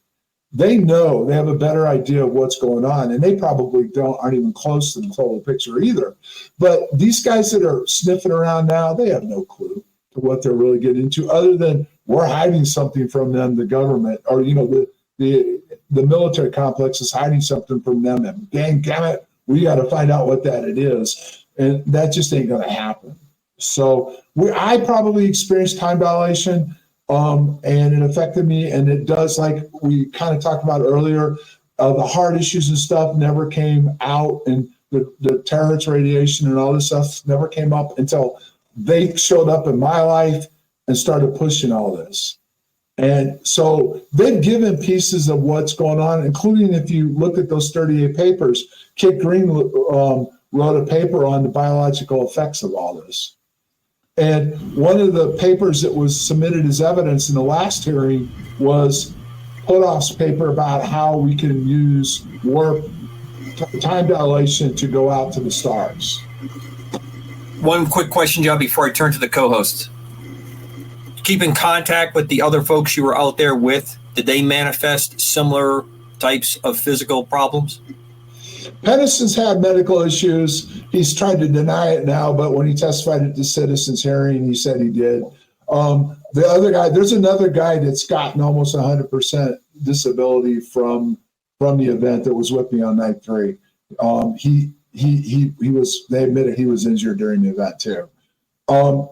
They know, they have a better idea of what's going on, and they probably aren't even close to the total picture either. But these guys that are sniffing around now, they have no clue to what they're really getting into, other than we're hiding something from them, the government, or the military complex is hiding something from them, and dang it, we got to find out what that it is. And that just ain't going to happen. So I probably experienced time dilation, and it affected me. And it does, like we kind of talked about earlier, the heart issues and stuff never came out, and the terahertz radiation and all this stuff never came up until they showed up in my life and started pushing all this. And so they've given pieces of what's going on, including if you look at those 38 papers, Kit Green wrote a paper on the biological effects of all this. And one of the papers that was submitted as evidence in the last hearing was Putoff's paper about how we can use warp time dilation to go out to the stars. One quick question, John, before I turn to the co-host. keep in contact with the other folks you were out there with? Did they manifest similar types of physical problems? Pennison's had medical issues. He's tried to deny it now, but when he testified at the citizens hearing, he said he did. The other guy, there's another guy that's gotten almost 100% disability from the event that was with me on night 3. They admitted he was injured during the event too.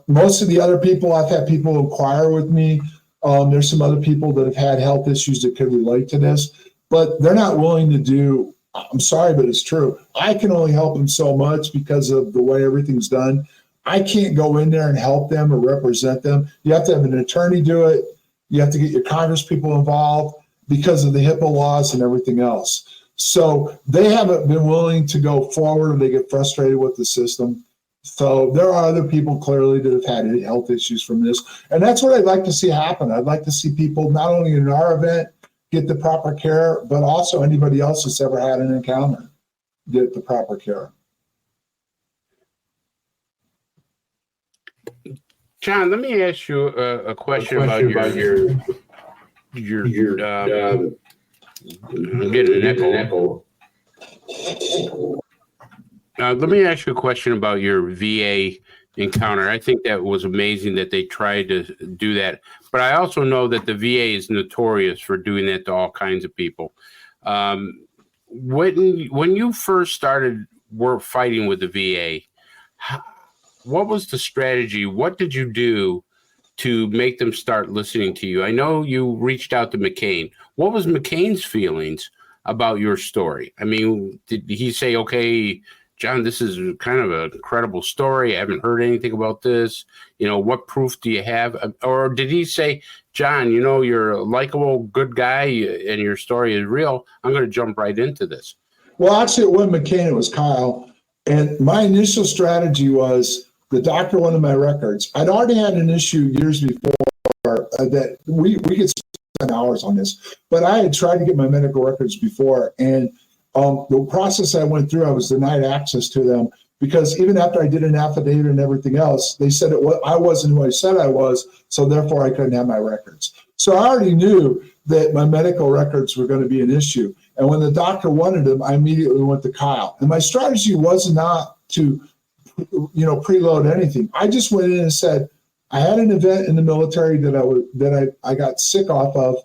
Most of the other people, I've had people inquire with me. There's some other people that have had health issues that could relate to this, but they're not willing to do. I'm sorry, but it's true. I can only help them so much because of the way everything's done. I can't go in there and help them or represent them. You have to have an attorney do it. You have to get your Congress people involved because of the HIPAA laws and everything else. So they haven't been willing to go forward, or they get frustrated with the system. So there are other people clearly that have had health issues from this. And that's what I'd like to see happen. I'd like to see people not only in our event get the proper care, but also anybody else that's ever had an encounter get the proper care. John, let me ask you a question about your I'm getting an echo. Let me ask you a question about your VA encounter. I think that was amazing that they tried to do that. But I also know that the VA is notorious for doing that to all kinds of people. When you first started fighting with the VA, what was the strategy? What did you do to make them start listening to you? I know you reached out to McCain. What was McCain's feelings about your story? I mean, did he say, okay, John, this is kind of a credible story. I haven't heard anything about this. What proof do you have? Or did he say, John, you're a likable, good guy and your story is real. I'm going to jump right into this. Well, actually, it wasn't McCain, it was Kyle. And my initial strategy was the doctor wanted my records. I'd already had an issue years before that we could spend hours on this, but I had tried to get my medical records before. And the process I went through, I was denied access to them because even after I did an affidavit and everything else, they said I wasn't who I said I was, so therefore I couldn't have my records. So I already knew that my medical records were going to be an issue. And when the doctor wanted them, I immediately went to Kyle. And my strategy was not to, preload anything. I just went in and said, I had an event in the military that I got sick off of.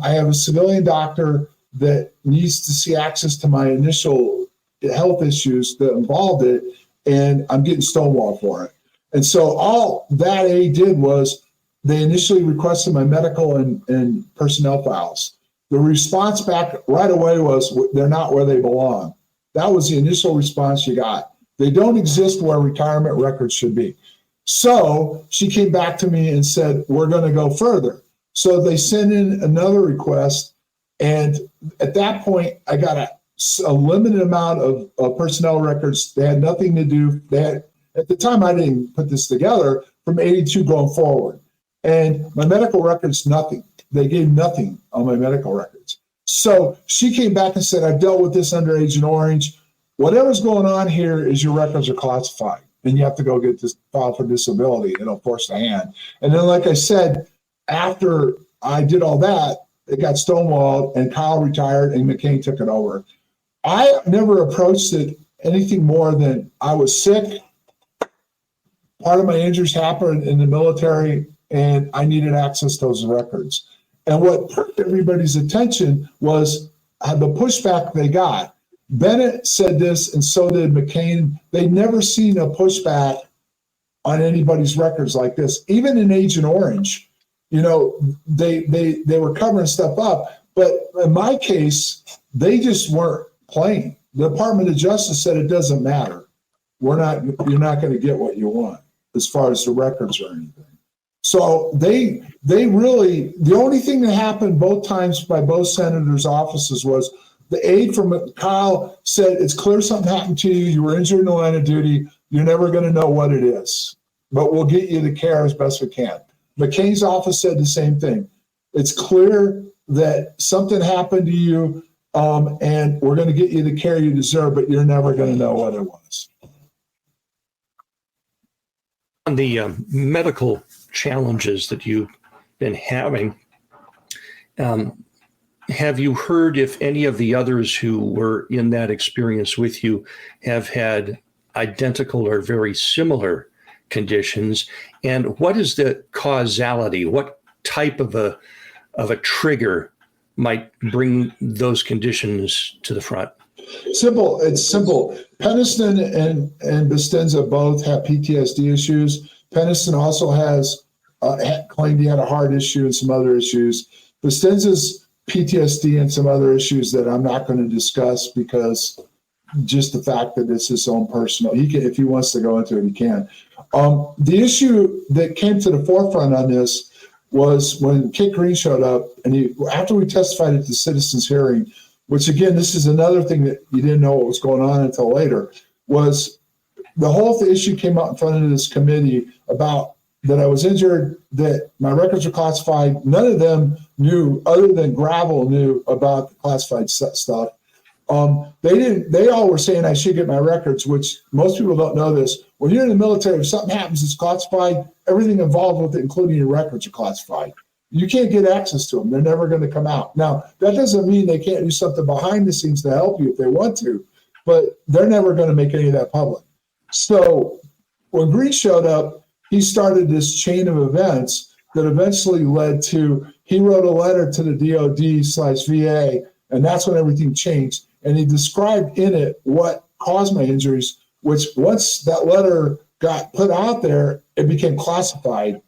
I have a civilian doctor that needs to see access to my initial health issues that involved it, and I'm getting stonewalled for it. And so all that A did was they initially requested my medical and personnel files. The response back right away was they're not where they belong. That was the initial response you got. They don't exist where retirement records should be. So she came back to me and said, we're going to go further. So they sent in another request. And at that point, I got a limited amount of personnel records. They had nothing to do. At the time, I didn't put this together from 82 going forward. And my medical records, nothing. They gave nothing on my medical records. So she came back and said, I've dealt with this under Agent Orange. Whatever's going on here is your records are classified. And you have to go get this file for disability. It'll force the hand. And then, like I said, after I did all that, it got stonewalled and Kyle retired and McCain took it over. I never approached it anything more than I was sick. Part of my injuries happened in the military and I needed access to those records. And what perked everybody's attention was the pushback they got. Bennett said this, and so did McCain. They'd never seen a pushback on anybody's records like this. Even in Agent Orange, they were covering stuff up. But in my case, they just weren't playing. The Department of Justice said it doesn't matter. You're not going to get what you want as far as the records or anything. So they really, the only thing that happened both times by both senators' offices was the aide from Kyle said, it's clear something happened to you. You were injured in the line of duty. You're never going to know what it is, but we'll get you the care as best we can. McCain's office said the same thing. It's clear that something happened to you, and we're going to get you the care you deserve, but you're never going to know what it was. On the medical challenges that you've been having. Have you heard if any of the others who were in that experience with you have had identical or very similar conditions? And what is the causality? What type of a trigger might bring those conditions to the front? Simple. It's simple. Peniston and Bustinza both have PTSD issues. Peniston also has claimed he had a heart issue and some other issues. Bustinza's PTSD and some other issues that I'm not going to discuss because just the fact that it's his own personal. He can, if he wants to go into it, he can. The issue that came to the forefront on this was when Kit Green showed up, and after we testified at the citizens' hearing, which again, this is another thing that you didn't know what was going on until later, was the whole issue came out in front of this committee about that I was injured, that my records were classified. None of them knew, other than Gravel knew about the classified stuff. They all were saying I should get my records, which most people don't know this. When you're in the military, if something happens, it's classified. Everything involved with it, including your records, are classified. You can't get access to them. They're never going to come out. Now, that doesn't mean they can't do something behind the scenes to help you if they want to, but they're never going to make any of that public. So when Green showed up, he started this chain of events that eventually led to, he wrote a letter to the DOD/VA, and that's when everything changed. And he described in it what caused my injuries, which once that letter got put out there, it became classified.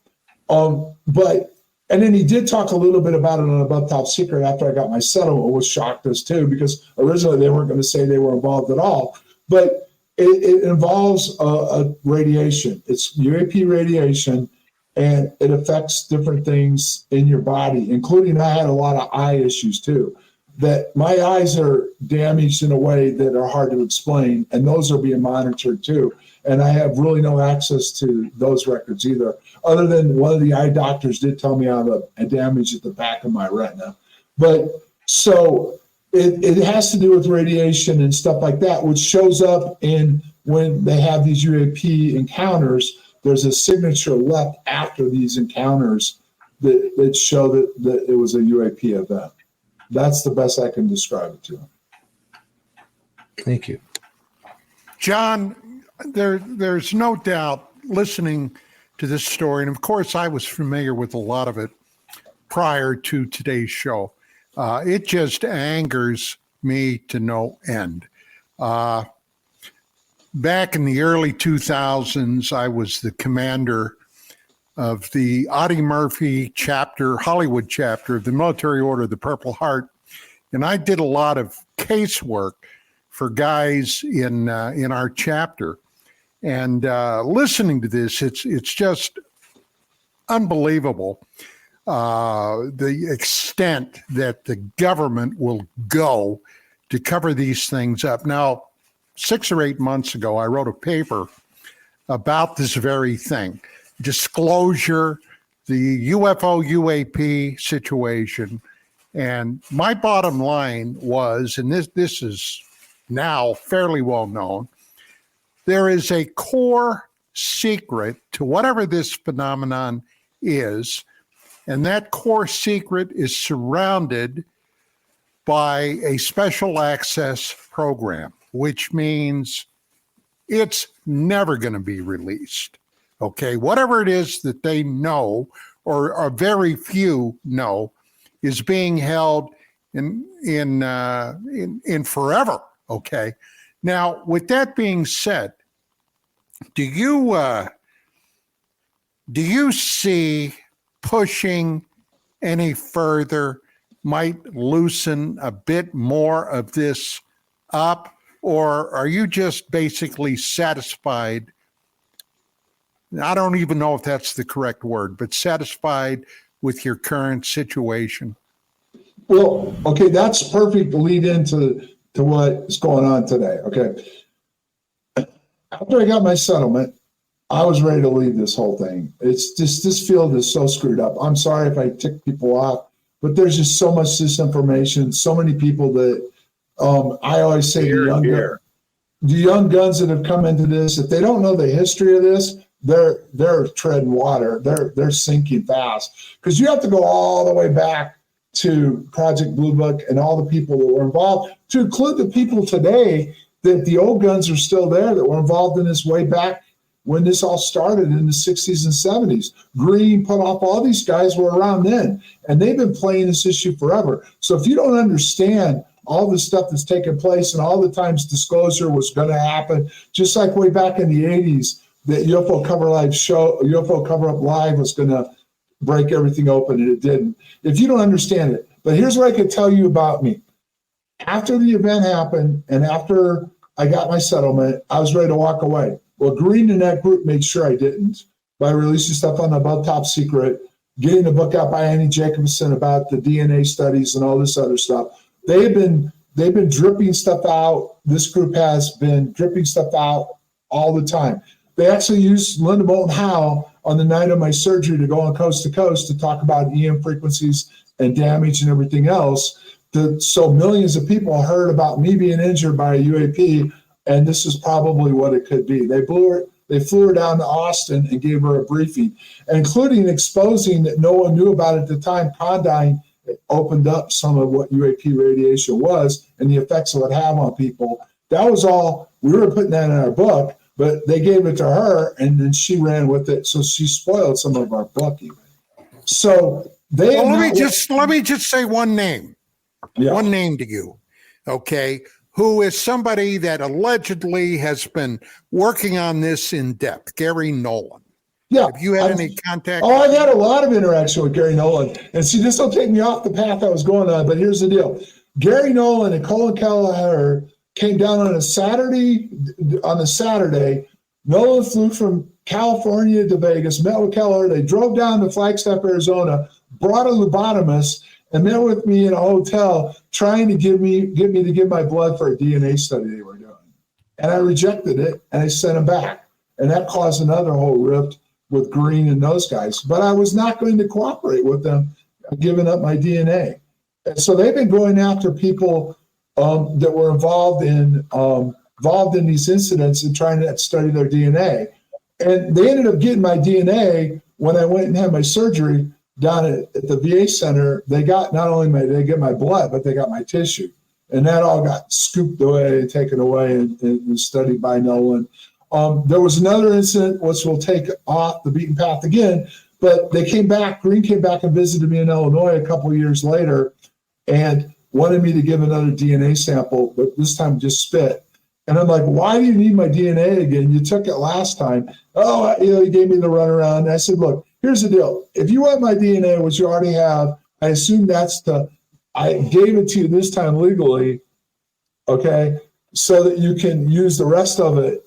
And then he did talk a little bit about it on Above Top Secret after I got my settlement, which shocked us too, because originally they weren't going to say they were involved at all. But it involves a radiation. It's UAP radiation, and it affects different things in your body, including I had a lot of eye issues too. That my eyes are damaged in a way that are hard to explain, and those are being monitored too. And I have really no access to those records either, other than one of the eye doctors did tell me I have a damage at the back of my retina. But so it has to do with radiation and stuff like that, which shows up in when they have these UAP encounters. There's a signature left after these encounters that show that it was a UAP event. That's the best I can describe it to him. Thank you. John, there's no doubt listening to this story, and of course I was familiar with a lot of it prior to today's show. It just angers me to no end. Back in the early 2000s, I was the commander of the Audie Murphy chapter, Hollywood chapter of the Military Order of the Purple Heart, and I did a lot of casework for guys in our chapter. And listening to this, it's just unbelievable. The extent that the government will go to cover these things up. Now, 6 or 8 months ago, I wrote a paper about this very thing. Disclosure, the UFO UAP situation. And my bottom line was, and this is now fairly well known, there is a core secret to whatever this phenomenon is. And that core secret is surrounded by a special access program, which means it's never going to be released. Okay, whatever it is that they know, or very few know, is being held in forever. Okay. Now, with that being said, do you see pushing any further might loosen a bit more of this up, or are you just basically satisfied? I don't even know if that's the correct word, but satisfied with your current situation? Well, okay, that's perfect to lead into what's going on today. Okay. After I got my settlement, I was ready to leave this whole thing. It's just, this field is so screwed up. I'm sorry if I tick people off, but there's just so much disinformation, so many people that I always say the young guns that have come into this, if they don't know the history of this, they're treading water. They're sinking fast, because you have to go all the way back to Project Blue Book and all the people that were involved, to include the people today that the old guns are still there that were involved in this way back when this all started in the 60s and 70s. Green, put off, all these guys were around then, and they've been playing this issue forever. So if you don't understand all the stuff that's taken place and all the times disclosure was going to happen, just like way back in the 80s, that UFO Cover Up Live was going to break everything open, and it didn't. If you don't understand it, but here's what I could tell you about me. After the event happened and after I got my settlement, I was ready to walk away. Well, Green and that group made sure I didn't by releasing stuff on Above Top Secret, getting the book out by Annie Jacobson about the DNA studies and all this other stuff. They've been dripping stuff out. This group has been dripping stuff out all the time. They actually used Linda Moulton Howe on the night of my surgery to go on Coast to Coast to talk about EM frequencies and damage and everything else. So millions of people heard about me being injured by a UAP, and this is probably what it could be. They flew her down to Austin and gave her a briefing, including exposing that no one knew about at the time. Condyne opened up some of what UAP radiation was and the effects it would have on people. That was all. We were putting that in our book, but they gave it to her, and then she ran with it. So she spoiled some of our book even. So they. Well, let me just say one name. Yeah. One name to you, okay, who is somebody that allegedly has been working on this in depth, Gary Nolan. Yeah. Have you had any contact? Oh, I've had a lot of interaction with Gary Nolan. And see, this will take me off the path I was going on, but here's the deal. Gary Nolan and Colin Kelleher came down on a Saturday. On the Saturday, Nolan flew from California to Vegas, met with Kelleher. They drove down to Flagstaff, Arizona, brought a lobotomist, and met with me in a hotel trying to get me to give my blood for a DNA study they were doing. And I rejected it, and I sent them back. And that caused another whole rift with Green and those guys. But I was not going to cooperate with them, giving up my DNA. And so they've been going after people that were involved in these incidents and trying to study their DNA. And they ended up getting my DNA when I went and had my surgery down at the VA center. They got they get my blood, but they got my tissue. And that all got scooped away, taken away, and studied by Nolan. There was another incident, which will take off the beaten path again, but they came back. Green came back and visited me in Illinois a couple of years later and wanted me to give another DNA sample, but this time just spit. And I'm like, why do you need my DNA again? You took it last time. Oh, he gave me the runaround. And I said, look, here's the deal. If you want my DNA, which you already have, I assume I gave it to you this time legally, okay, so that you can use the rest of it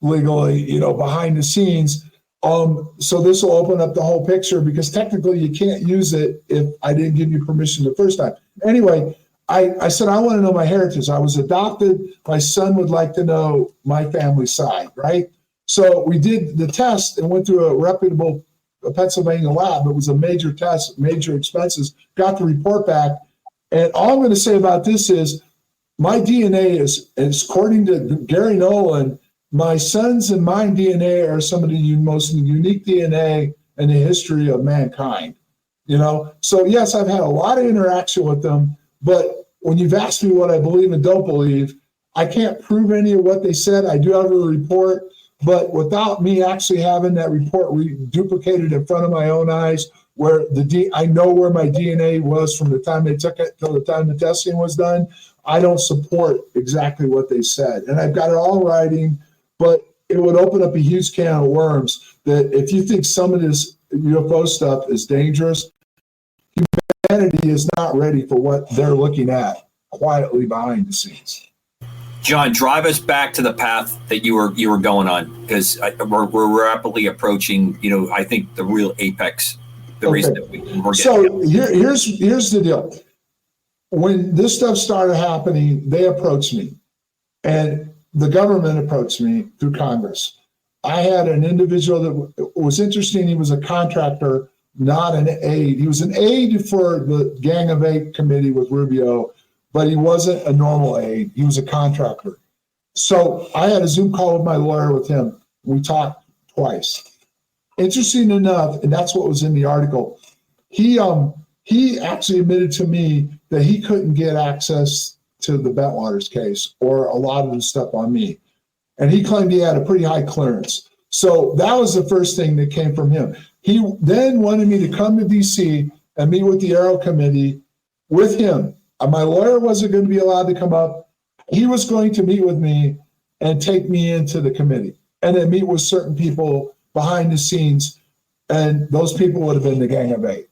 legally, behind the scenes. So this will open up the whole picture, because technically you can't use it if I didn't give you permission the first time. Anyway, I said, I want to know my heritage. I was adopted. My son would like to know my family side, right? So we did the test and went through a reputable Pennsylvania lab. It was a major test, major expenses, got the report back. And all I'm going to say about this is my DNA is according to Gary Nolan, my son's and my DNA are some of the most unique DNA in the history of mankind. So yes, I've had a lot of interaction with them, but when you've asked me what I believe and don't believe, I can't prove any of what they said. I do have a report, but without me actually having that report duplicated in front of my own eyes, where I know where my DNA was from the time they took it till the time the testing was done, I don't support exactly what they said. And I've got it all in writing, but it would open up a huge can of worms that if you think some of this UFO stuff is dangerous, humanity is not ready for what they're looking at quietly behind the scenes. John, drive us back to the path that you were going on, because we're rapidly approaching, I think the real apex, the reason that we're getting. So here's the deal. When this stuff started happening, they approached me, and the government approached me through Congress. I had an individual that was interesting. He was a contractor, not an aide. He was an aide for the Gang of Eight committee with Rubio, but he wasn't a normal aide. He was a contractor. So I had a Zoom call with my lawyer with him. We talked twice. Interesting enough, and that's what was in the article, he actually admitted to me that he couldn't get access to the Bentwaters case or a lot of the stuff on me. And he claimed he had a pretty high clearance. So that was the first thing that came from him. He then wanted me to come to DC and meet with the Aero Committee with him. My lawyer wasn't going to be allowed to come up. He was going to meet with me and take me into the committee and then meet with certain people behind the scenes. And those people would have been the Gang of Eight.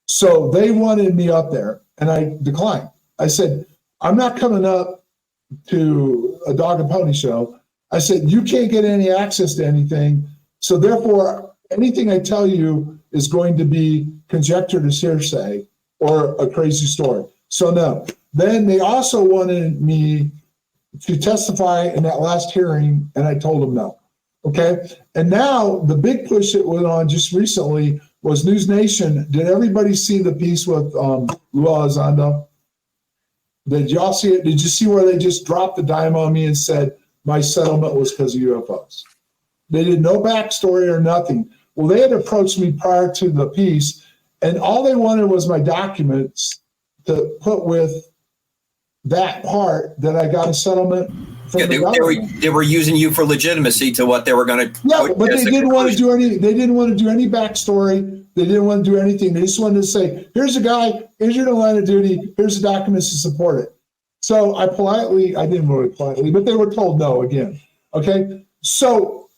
So they wanted me up there and I declined. I said, I'm not coming up to a dog and pony show. I said, you can't get any access to anything. So therefore, anything I tell you is going to be conjectured as hearsay or a crazy story. So no. Then they also wanted me to testify in that last hearing, and I told them no. Okay. And now the big push that went on just recently was News Nation. Did everybody see the piece with Lua Elizondo? Did y'all see it? Did you see where they just dropped the dime on me and said my settlement was because of UFOs? They did no backstory or nothing. Well, they had approached me prior to the piece, and all they wanted was my documents to put with that part that I got a settlement from the government. They were using you for legitimacy to what they were going to. Yeah, but they didn't want to do any. They didn't want to do any backstory. They didn't want to do anything. They just wanted to say, "Here's a guy injured in the line of duty. Here's the documents to support it." So I didn't really politely, but they were told no again. Okay, so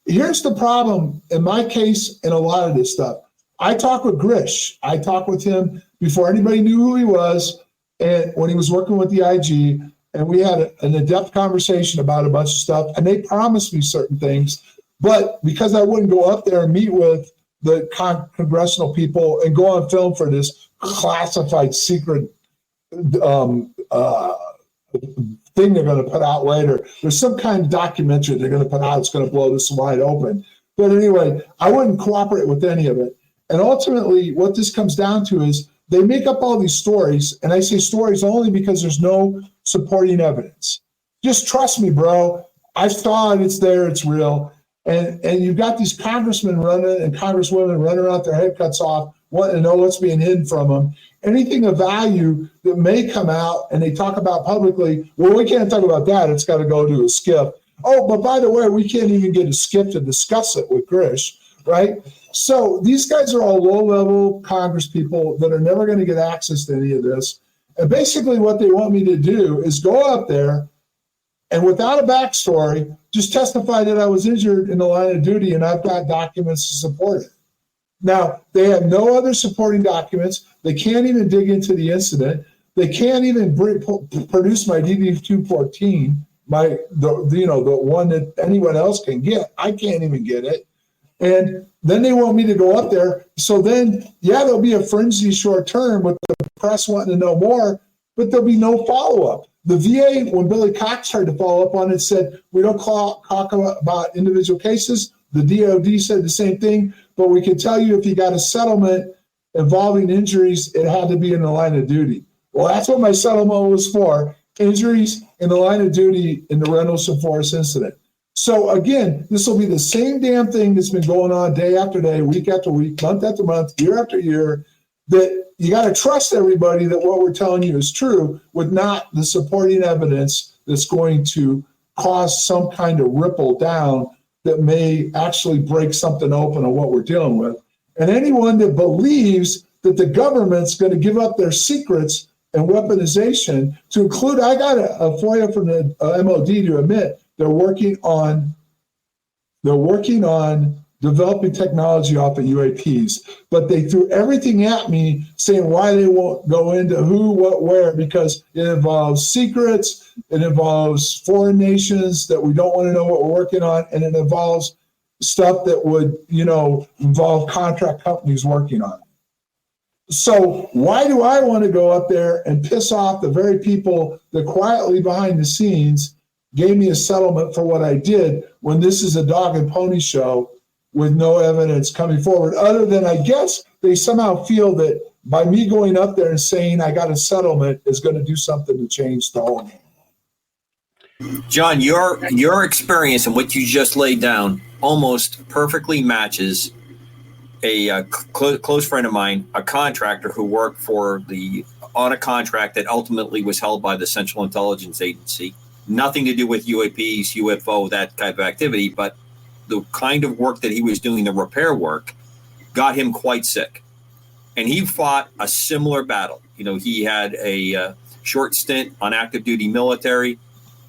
here's the problem in my case and a lot of this stuff. I talked with Grish. I talked with him before anybody knew who he was, and when he was working with the IG, and we had an in-depth conversation about a bunch of stuff, and they promised me certain things, but because I wouldn't go up there and meet with the congressional people and go on film for this classified secret thing they're going to put out later. There's some kind of documentary they're going to put out. It's going to blow this wide open. But anyway, I wouldn't cooperate with any of it. And ultimately, what this comes down to is they make up all these stories. And I say stories only because there's no supporting evidence. Just trust me, bro. I saw it. It's there. It's real. And you've got these congressmen running and congresswomen running around their head cuts off, wanting to know what's being hidden from them. Anything of value that may come out and they talk about publicly, well, we can't talk about that. It's got to go to a skip. Oh, but by the way, we can't even get a skip to discuss it with Grish, right? So these guys are all low-level Congress people that are never going to get access to any of this. And basically what they want me to do is go up there and without a backstory, just testify that I was injured in the line of duty and I've got documents to support it. Now, they have no other supporting documents. They can't even dig into the incident. They can't even produce my DD-214, the one that anyone else can get. I can't even get it. And then they want me to go up there. So then, yeah, there'll be a frenzy short term with the press wanting to know more, but there'll be no follow-up. The VA, when Billy Cox tried to follow up on it, said, we don't talk about individual cases. The DOD said the same thing, but we can tell you if you got a settlement involving injuries, it had to be in the line of duty. Well, that's what my settlement was for, injuries in the line of duty in the Rendlesham Forest incident. So again, this will be the same damn thing that's been going on day after day, week after week, month after month, year after year, that you got to trust everybody that what we're telling you is true with not the supporting evidence that's going to cause some kind of ripple down that may actually break something open on what we're dealing with. And anyone that believes that the government's going to give up their secrets and weaponization to include, I got a FOIA from the MOD to admit they're working on developing technology off of UAPs, but they threw everything at me saying why they won't go into who, what, where, because it involves secrets, it involves foreign nations that we don't want to know what we're working on, and it involves stuff that would, involve contract companies working on it. So why do I want to go up there and piss off the very people that quietly behind the scenes gave me a settlement for what I did when this is a dog and pony show with no evidence coming forward, other than I guess they somehow feel that by me going up there and saying I got a settlement is going to do something to change the whole. John, your experience and what you just laid down almost perfectly matches a close friend of mine, a contractor who worked on a contract that ultimately was held by the Central Intelligence Agency. Nothing to do with UAPs, UFO, that type of activity, but the kind of work that he was doing, the repair work, got him quite sick. And he fought a similar battle. He had a short stint on active duty military,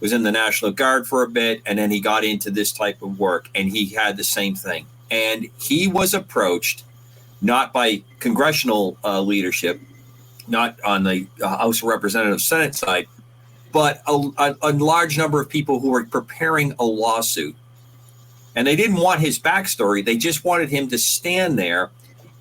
was in the National Guard for a bit, and then he got into this type of work, and he had the same thing. And he was approached not by congressional leadership, not on the House of Representatives Senate side, but a large number of people who were preparing a lawsuit. And they didn't want his backstory. They just wanted him to stand there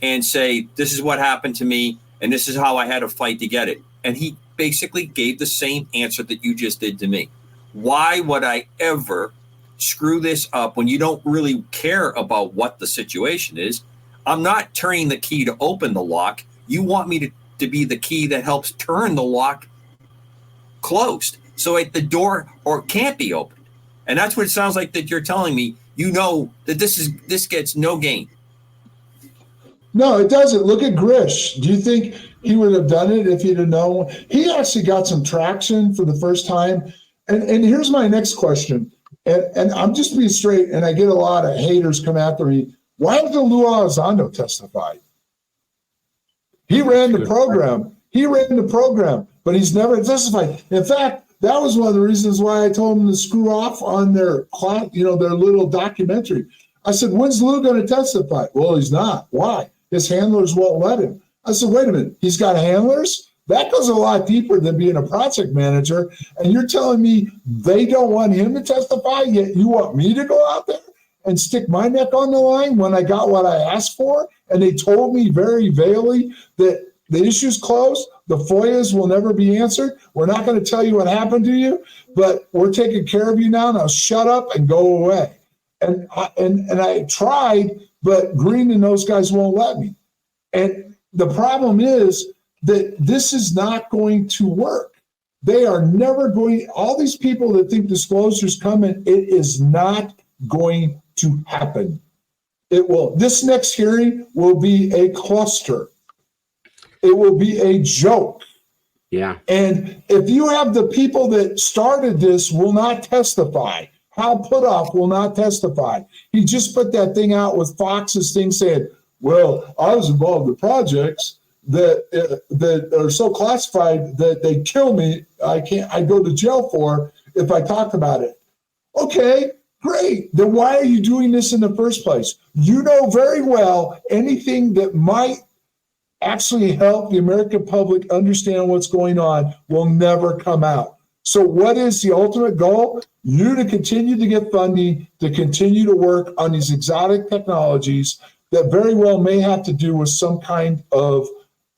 and say, this is what happened to me, and this is how I had to fight to get it. And he basically gave the same answer that you just did to me. Why would I ever screw this up when you don't really care about what the situation is? I'm not turning the key to open the lock. You want me to be the key that helps turn the lock closed so the door can't be opened. And that's what it sounds like that you're telling me. That this gets no gain. No, it doesn't. Look at Grish. Do you think he would have done it if he'd have known? He actually got some traction for the first time. And here's my next question. And I'm just being straight, and I get a lot of haters come after me. Why hasn't Lou Elizondo testified? He ran the program, but he's never testified. In fact, that was one of the reasons why I told him to screw off on their little documentary. I said, when's Lou going to testify? Well, he's not. Why? His handlers won't let him. I said, wait a minute. He's got handlers? That goes a lot deeper than being a project manager. And you're telling me they don't want him to testify, yet you want me to go out there and stick my neck on the line when I got what I asked for? And they told me very vaguely that the issue's closed. The FOIAs will never be answered. We're not going to tell you what happened to you, but we're taking care of you now. Now shut up and go away. And I tried, but Green and those guys won't let me. And the problem is that this is not going to work. They are never going. All these people that think disclosure's coming, it is not going to happen. It will. This next hearing will be a cluster. It will be a joke. Yeah. And if you have the people that started this will not testify, Hal Puthoff will not testify. He just put that thing out with Fox's thing saying, well, I was involved in projects that are so classified that they kill me. I go to jail for if I talk about it. Okay, great. Then why are you doing this in the first place? You know very well anything that might actually help the American public understand what's going on will never come out. So what is the ultimate goal? You to continue to get funding, to continue to work on these exotic technologies that very well may have to do with some kind of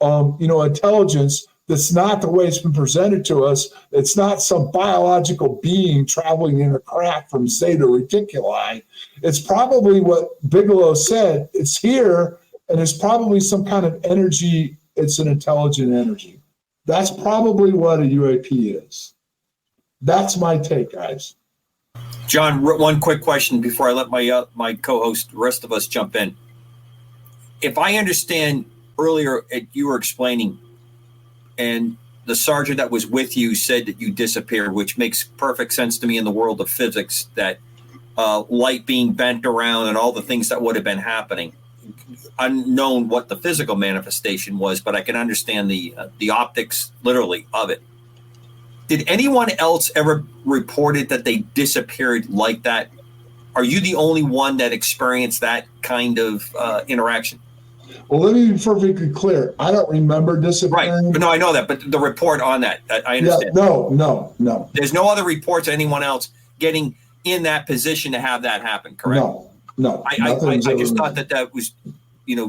intelligence that's not the way it's been presented to us. It's not some biological being traveling in a craft from Zeta Reticuli. It's probably what Bigelow said. It's here, and it's probably some kind of energy. It's an intelligent energy. That's probably what a UAP is. That's my take, guys. John, one quick question before I let my co-host, the rest of us, jump in. If I understand earlier, you were explaining, and the sergeant that was with you said that you disappeared, which makes perfect sense to me in the world of physics, that light being bent around and all the things that would have been happening. Unknown what the physical manifestation was, but I can understand the optics, literally, of it. Did anyone else ever reported that they disappeared like that? Are you the only one that experienced that kind of interaction? Well, let me be perfectly clear. I don't remember disappearing. Right. But no, I know that. But the report on that, I understand. Yeah, no. There's no other reports of anyone else getting in that position to have that happen, correct? No. I just thought that was,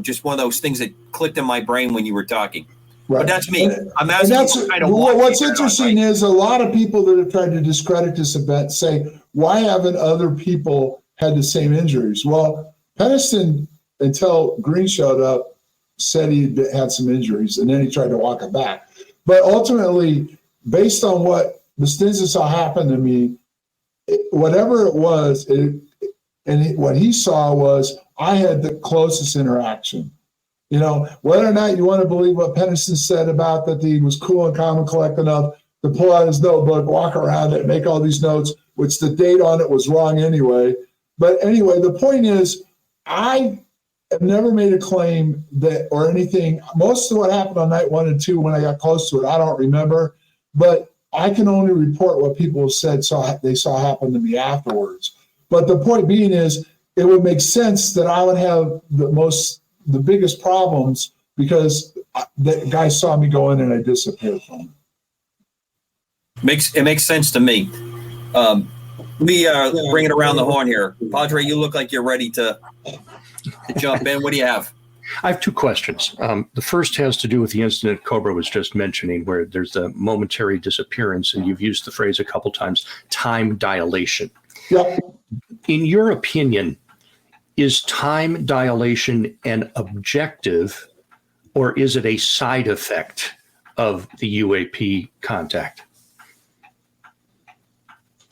just one of those things that clicked in my brain when you were talking. Right. But that's me. I'm asking what's interesting is a lot of people that have tried to discredit this event say, why haven't other people had the same injuries? Well, Peniston, until Green showed up, said he had some injuries, and then he tried to walk it back. But ultimately, based on what Bustinza saw happen to me, whatever it was, And what he saw was I had the closest interaction. You know, whether or not you want to believe what Pennison said about that he was cool and calm and collect enough to pull out his notebook, walk around it, make all these notes, which the date on it was wrong anyway. But anyway, the point is, I have never made a claim that or anything. Most of what happened on night 1 and 2, when I got close to it, I don't remember. But I can only report what people have said they saw happen to me afterwards. But the point being is, it would make sense that I would have the biggest problems because the guy saw me go in and I disappeared from him. It makes sense to me. We are bringing around the horn here. Padre, you look like you're ready to jump in. What do you have? I have two questions. The first has to do with the incident Cobra was just mentioning, where there's a momentary disappearance, and you've used the phrase a couple times, time dilation. Yep. In your opinion, is time dilation an objective, or is it a side effect of the UAP contact?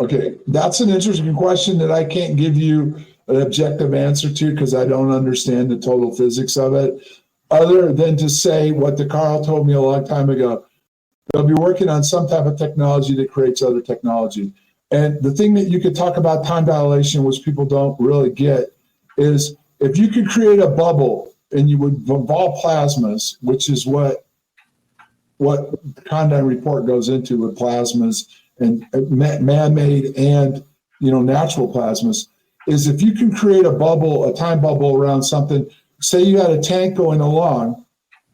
Okay, that's an interesting question that I can't give you an objective answer to because I don't understand the total physics of it, other than to say what the Carl told me a long time ago. They'll be working on some type of technology that creates other technology. And the thing that you could talk about time dilation, which people don't really get, is if you could create a bubble and you would involve plasmas, which is what the Condon report goes into with plasmas and man-made and natural plasmas, is if you can create a bubble, a time bubble around something. Say you had a tank going along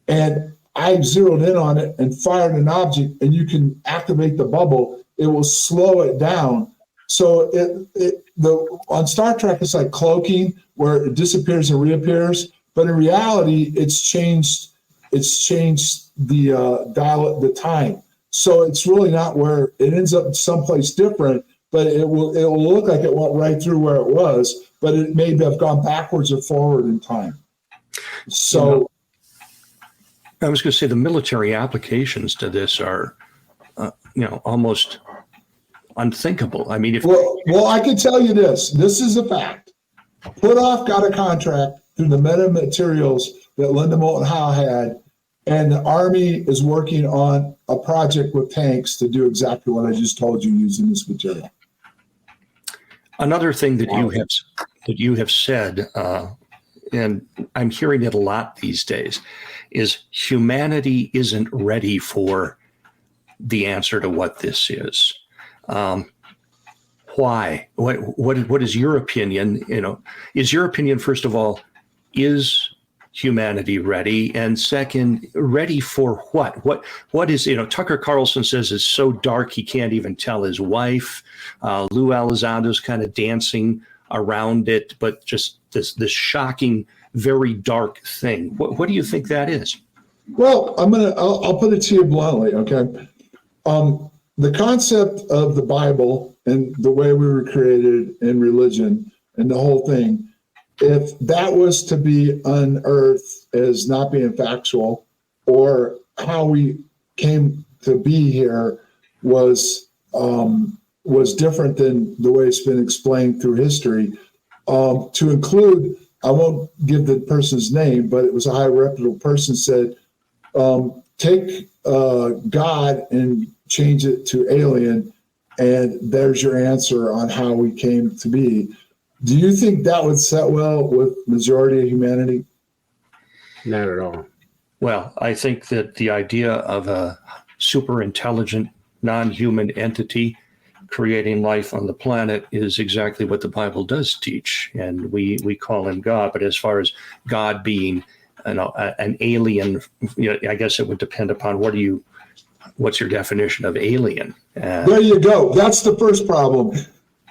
and I zeroed in on it and fired an object, and you can activate the bubble, it will slow it down. So on Star Trek, it's like cloaking, where it disappears and reappears. But in reality, it's changed the time. So it's really not where it ends up someplace different, but it will look like it went right through where it was, but it may have gone backwards or forward in time. So I was going to say the military applications to this are, almost unthinkable. I mean, well, I can tell you this. This is a fact. Puthoff got a contract through the metamaterials that Linda Moulton Howe had, and the Army is working on a project with tanks to do exactly what I just told you using this material. Another thing that you have said, and I'm hearing it a lot these days, is humanity isn't ready for the answer to what this is. Why? What is your opinion? Is your opinion, first of all, is humanity ready? And second, ready for what? What is, Tucker Carlson says it's so dark he can't even tell his wife. Lou Elizondo's kind of dancing around it, but just this shocking, very dark thing. What do you think that is? Well, I'll put it to you bluntly, okay? The concept of the Bible and the way we were created in religion and the whole thing, if that was to be unearthed as not being factual, or how we came to be here was different than the way it's been explained through history, to include, I won't give the person's name, but it was a high reputable person, said, take God and change it to alien, and there's your answer on how we came to be. Do you think that would set well with majority of humanity? Not at all. Well, I think that the idea of a super intelligent, non-human entity creating life on the planet is exactly what the Bible does teach, and we call him God. But as far as God being an alien, I guess it would depend upon what's your definition of alien? There you go. That's the first problem.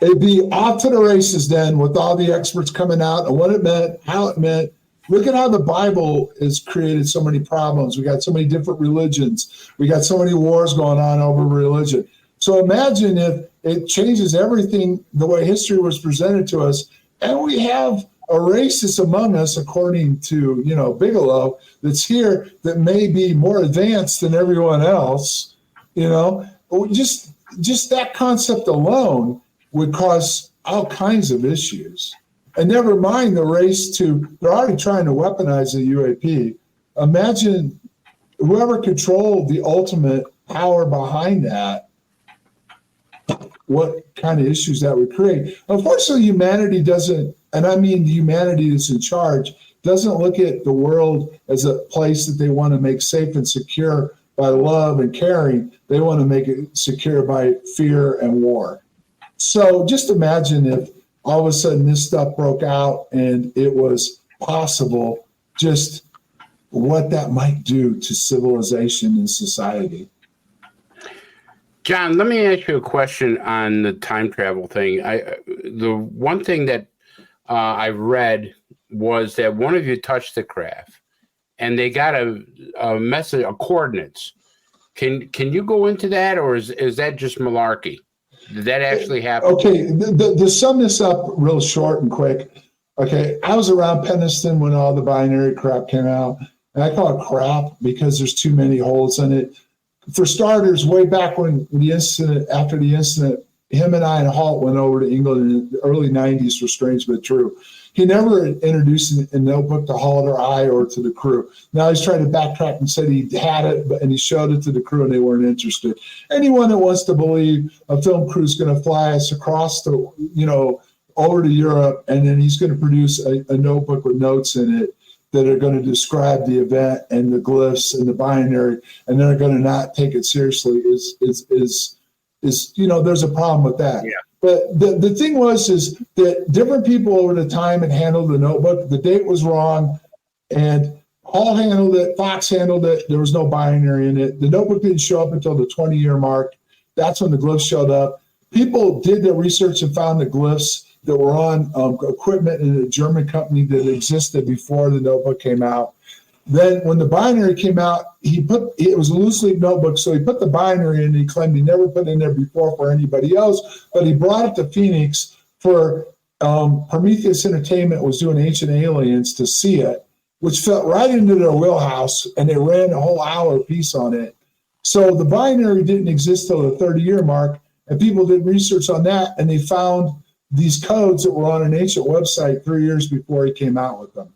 It'd be off to the races then, with all the experts coming out and what it meant, how it meant. Look at how the Bible has created so many problems. We got so many different religions. We got so many wars going on over religion. So imagine if it changes everything, the way history was presented to us, and we have a racist among us, according to Bigelow, that's here that may be more advanced than everyone else. Just that concept alone would cause all kinds of issues. And never mind the race they're already trying to weaponize the UAP. Imagine whoever controlled the ultimate power behind that, what kind of issues that would create. Unfortunately, humanity doesn't, and I mean the humanity that's in charge, doesn't look at the world as a place that they want to make safe and secure by love and caring. They want to make it secure by fear and war. So just imagine if all of a sudden this stuff broke out and it was possible, just what that might do to civilization and society. John, let me ask you a question on the time travel thing. The one thing that I read was that one of you touched the craft and they got a message, coordinates. Can you go into that, or is that just malarkey? Did that actually happen? Okay, to sum this up real short and quick. Okay, I was around Penniston when all the binary crap came out, and I call it crap because there's too many holes in it. For starters, way back when after the incident, him and I and Halt went over to England in the early 90s for Strange But True. He never introduced a notebook to Halt or I or to the crew. Now he's trying to backtrack and said he had it, and he showed it to the crew and they weren't interested. Anyone that wants to believe a film crew is going to fly us across over to Europe, and then he's going to produce a notebook with notes in it that are going to describe the event and the glyphs and the binary, and they're going to not take it seriously is there's a problem with that. Yeah. But the thing is that different people over the time had handled the notebook. The date was wrong, and Hall handled it, Fox handled it. There was no binary in it. The notebook didn't show up until the 20-year mark. That's when the glyphs showed up. People did their research and found the glyphs that were on equipment in a German company that existed before the notebook came out. Then when the binary came out, it was a loose leaf notebook, so he put the binary in, and he claimed he never put it in there before for anybody else, but he brought it to Phoenix for Prometheus Entertainment was doing Ancient Aliens to see it, which fell right into their wheelhouse, and they ran a whole hour piece on it. So the binary didn't exist till the 30-year mark, and people did research on that, and they found these codes that were on an ancient website 3 years before he came out with them,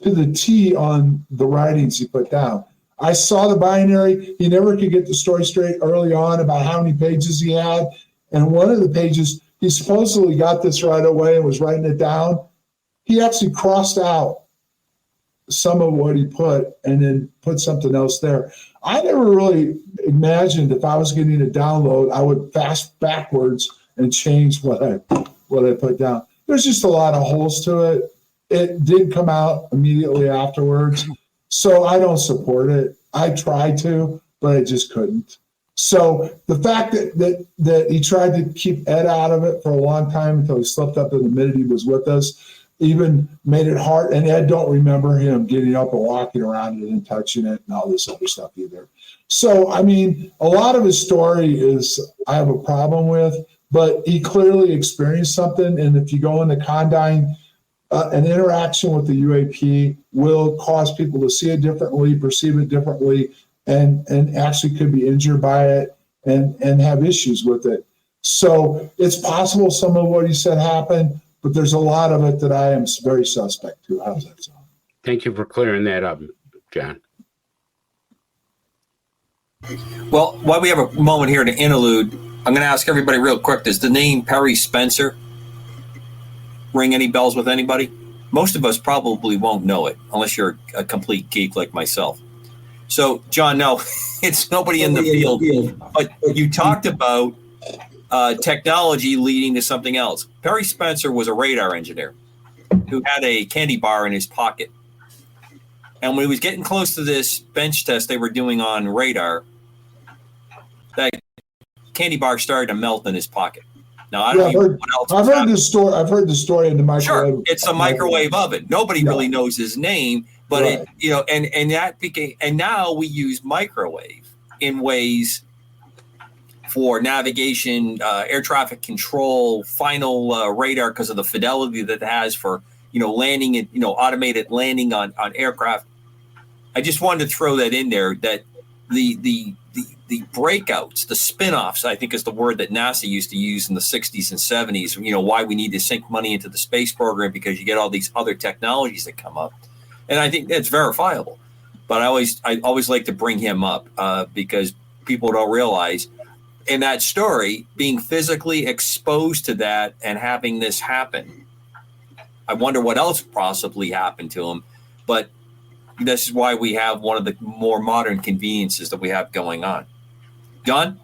to the T on the writings he put down. I saw the binary. He never could get the story straight early on about how many pages he had. And one of the pages, he supposedly got this right away and was writing it down. He actually crossed out some of what he put and then put something else there. I never really imagined if I was getting a download, I would fast backwards and change what I put down. There's just a lot of holes to it. It did come out immediately afterwards, so I don't support it. I tried to, but I just couldn't. So the fact that he tried to keep Ed out of it for a long time until he slipped up and admitted he was with us even made it hard. And Ed don't remember him getting up and walking around it and touching it and all this other stuff either. So, I mean, a lot of his story is I have a problem with, but he clearly experienced something. And if you go into Condyne, an interaction with the UAP will cause people to see it differently, perceive it differently, and actually could be injured by it and have issues with it. So it's possible some of what he said happened, but there's a lot of it that I am very suspect to. How's that sound? Thank you for clearing that up, John. Well, while we have a moment here to interlude, I'm going to ask everybody real quick, does the name Perry Spencer ring any bells with anybody? Most of us probably won't know it unless you're a complete geek like myself. So, John, no, it's nobody in the field. But you talked about technology leading to something else. Perry Spencer was a radar engineer who had a candy bar in his pocket. And when he was getting close to this bench test they were doing on radar, that candy bar started to melt in his pocket. Now, I don't know what else. I've heard this story. I've heard the story in the microwave. Sure, it's a microwave oven. Nobody really knows his name, but Right. and that became, and now we use microwave in ways for navigation, air traffic control, final radar because of the fidelity that it has for landing it, automated landing on aircraft. I just wanted to throw that in there, that the breakouts, the spin-offs, I think is the word that NASA used to use in the 60s and 70s, why we need to sink money into the space program, because you get all these other technologies that come up. And I think that's verifiable. But I always like to bring him up because people don't realize in that story, being physically exposed to that and having this happen. I wonder what else possibly happened to him. But this is why we have one of the more modern conveniences that we have going on. John,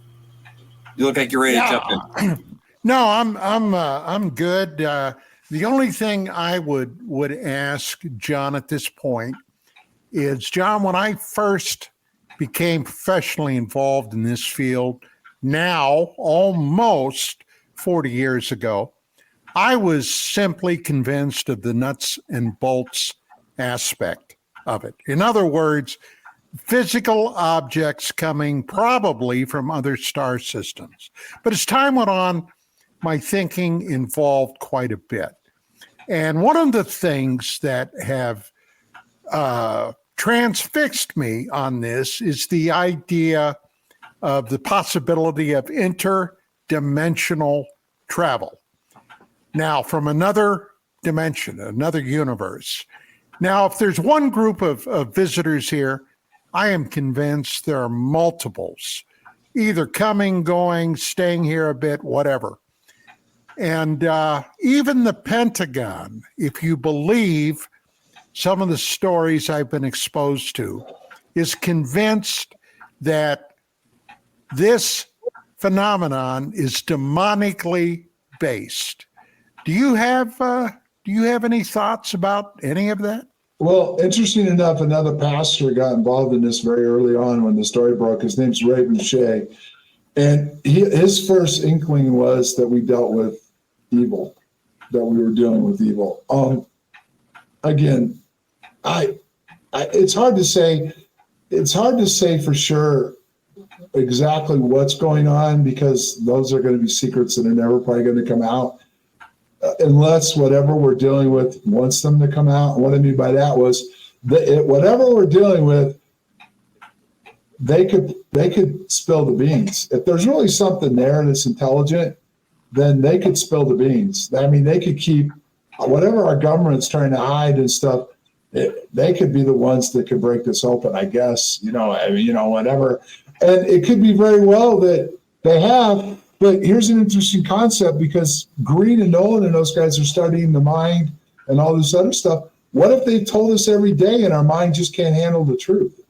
you look like you're ready to jump in. No, I'm good. The only thing I would ask John at this point is, John, when I first became professionally involved in this field, now almost 40 years ago, I was simply convinced of the nuts and bolts aspect of it. In other words, physical objects coming probably from other star systems. But as time went on, my thinking involved quite a bit. And one of the things that have transfixed me on this is the idea of the possibility of interdimensional travel. Now, from another dimension, another universe. Now, if there's one group of visitors here, I am convinced there are multiples, either coming, going, staying here a bit, whatever. And even the Pentagon, if you believe some of the stories I've been exposed to, is convinced that this phenomenon is demonically based. Do you have any thoughts about any of that? Well, interesting enough, another pastor got involved in this very early on when the story broke. His name's Raven Shea. And his first inkling was that we dealt with evil, that we were dealing with evil. Again, it's hard to say. It's hard to say for sure exactly what's going on, because those are going to be secrets that are never probably going to come out unless whatever we're dealing with wants them to come out. And what I mean by that was whatever we're dealing with, they could spill the beans. If there's really something there that's intelligent, then they could spill the beans. I mean, they could keep whatever our government's trying to hide and stuff. They could be the ones that could break this open, I guess, whatever. And it could be very well that they have, but here's an interesting concept, because Green and Nolan and those guys are studying the mind and all this other stuff. What if they told us every day and our mind just can't handle the truth?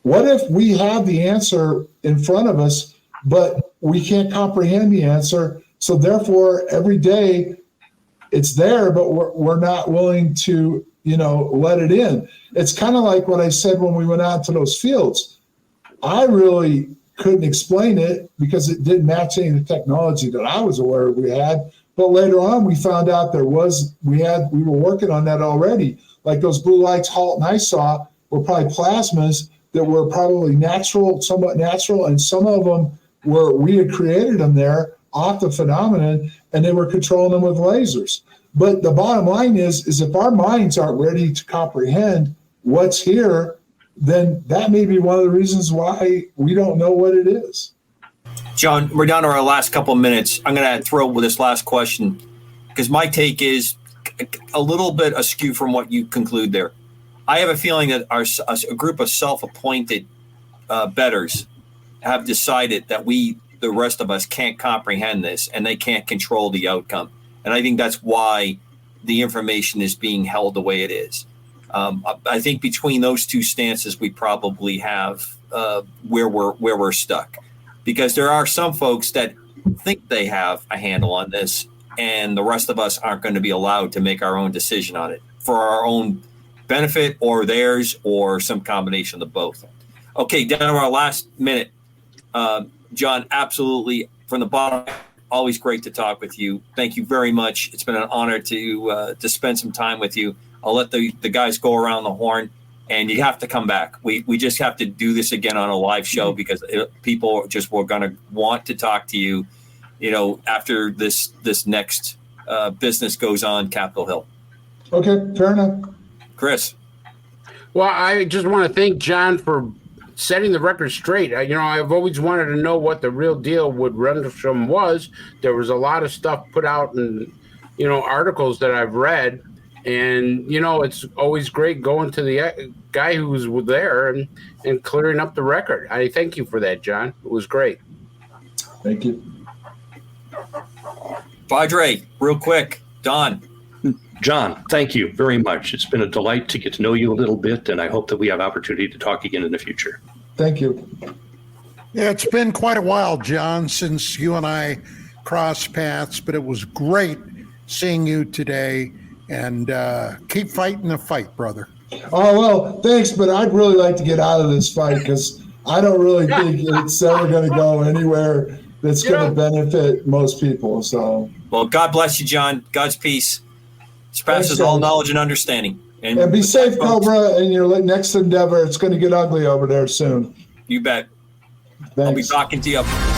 What if we have the answer in front of us, but we can't comprehend the answer? So therefore, every day it's there, but we're not willing to, let it in. It's kind of like what I said when we went out to those fields. I really couldn't explain it because it didn't match any of the technology that I was aware we had. But later on, we found out we were working on that already. Like those blue lights Halt and I saw were probably plasmas that were probably natural, somewhat natural, and some of them we had created them there off the phenomenon, and they were controlling them with lasers. But the bottom line is if our minds aren't ready to comprehend what's here, then that may be one of the reasons why we don't know what it is. John, we're down to our last couple of minutes. I'm going to throw with this last question because my take is a little bit askew from what you conclude there. I have a feeling that a group of self-appointed betters have decided that the rest of us can't comprehend this and they can't control the outcome. And I think that's why the information is being held the way it is. I think between those two stances, we probably have where we're stuck, because there are some folks that think they have a handle on this, and the rest of us aren't going to be allowed to make our own decision on it for our own benefit or theirs or some combination of both. Okay, down to our last minute. John, absolutely, from the bottom, always great to talk with you. Thank you very much. It's been an honor to spend some time with you. I'll let the guys go around the horn, and you have to come back. We just have to do this again on a live show because people just were going to want to talk to you, after this next business goes on Capitol Hill. Okay, fair enough. Chris. Well, I just want to thank John for setting the record straight. I've always wanted to know what the real deal with Rendlesham was. There was a lot of stuff put out in, articles that I've read. And, it's always great going to the guy who was there and clearing up the record. I thank you for that, John. It was great. Thank you. Padre, real quick, Don. John, thank you very much. It's been a delight to get to know you a little bit, and I hope that we have opportunity to talk again in the future. Thank you. Yeah, it's been quite a while, John, since you and I crossed paths, but it was great seeing you today. And keep fighting the fight, brother. Oh, well, thanks, but I'd really like to get out of this fight because I don't really think it's ever going to go anywhere that's going to benefit most people. So, well, God bless you, John. God's peace surpasses all knowledge and understanding. And be safe, Cobra, in your next endeavor. It's going to get ugly over there soon. You bet. Thanks. I'll be talking to you.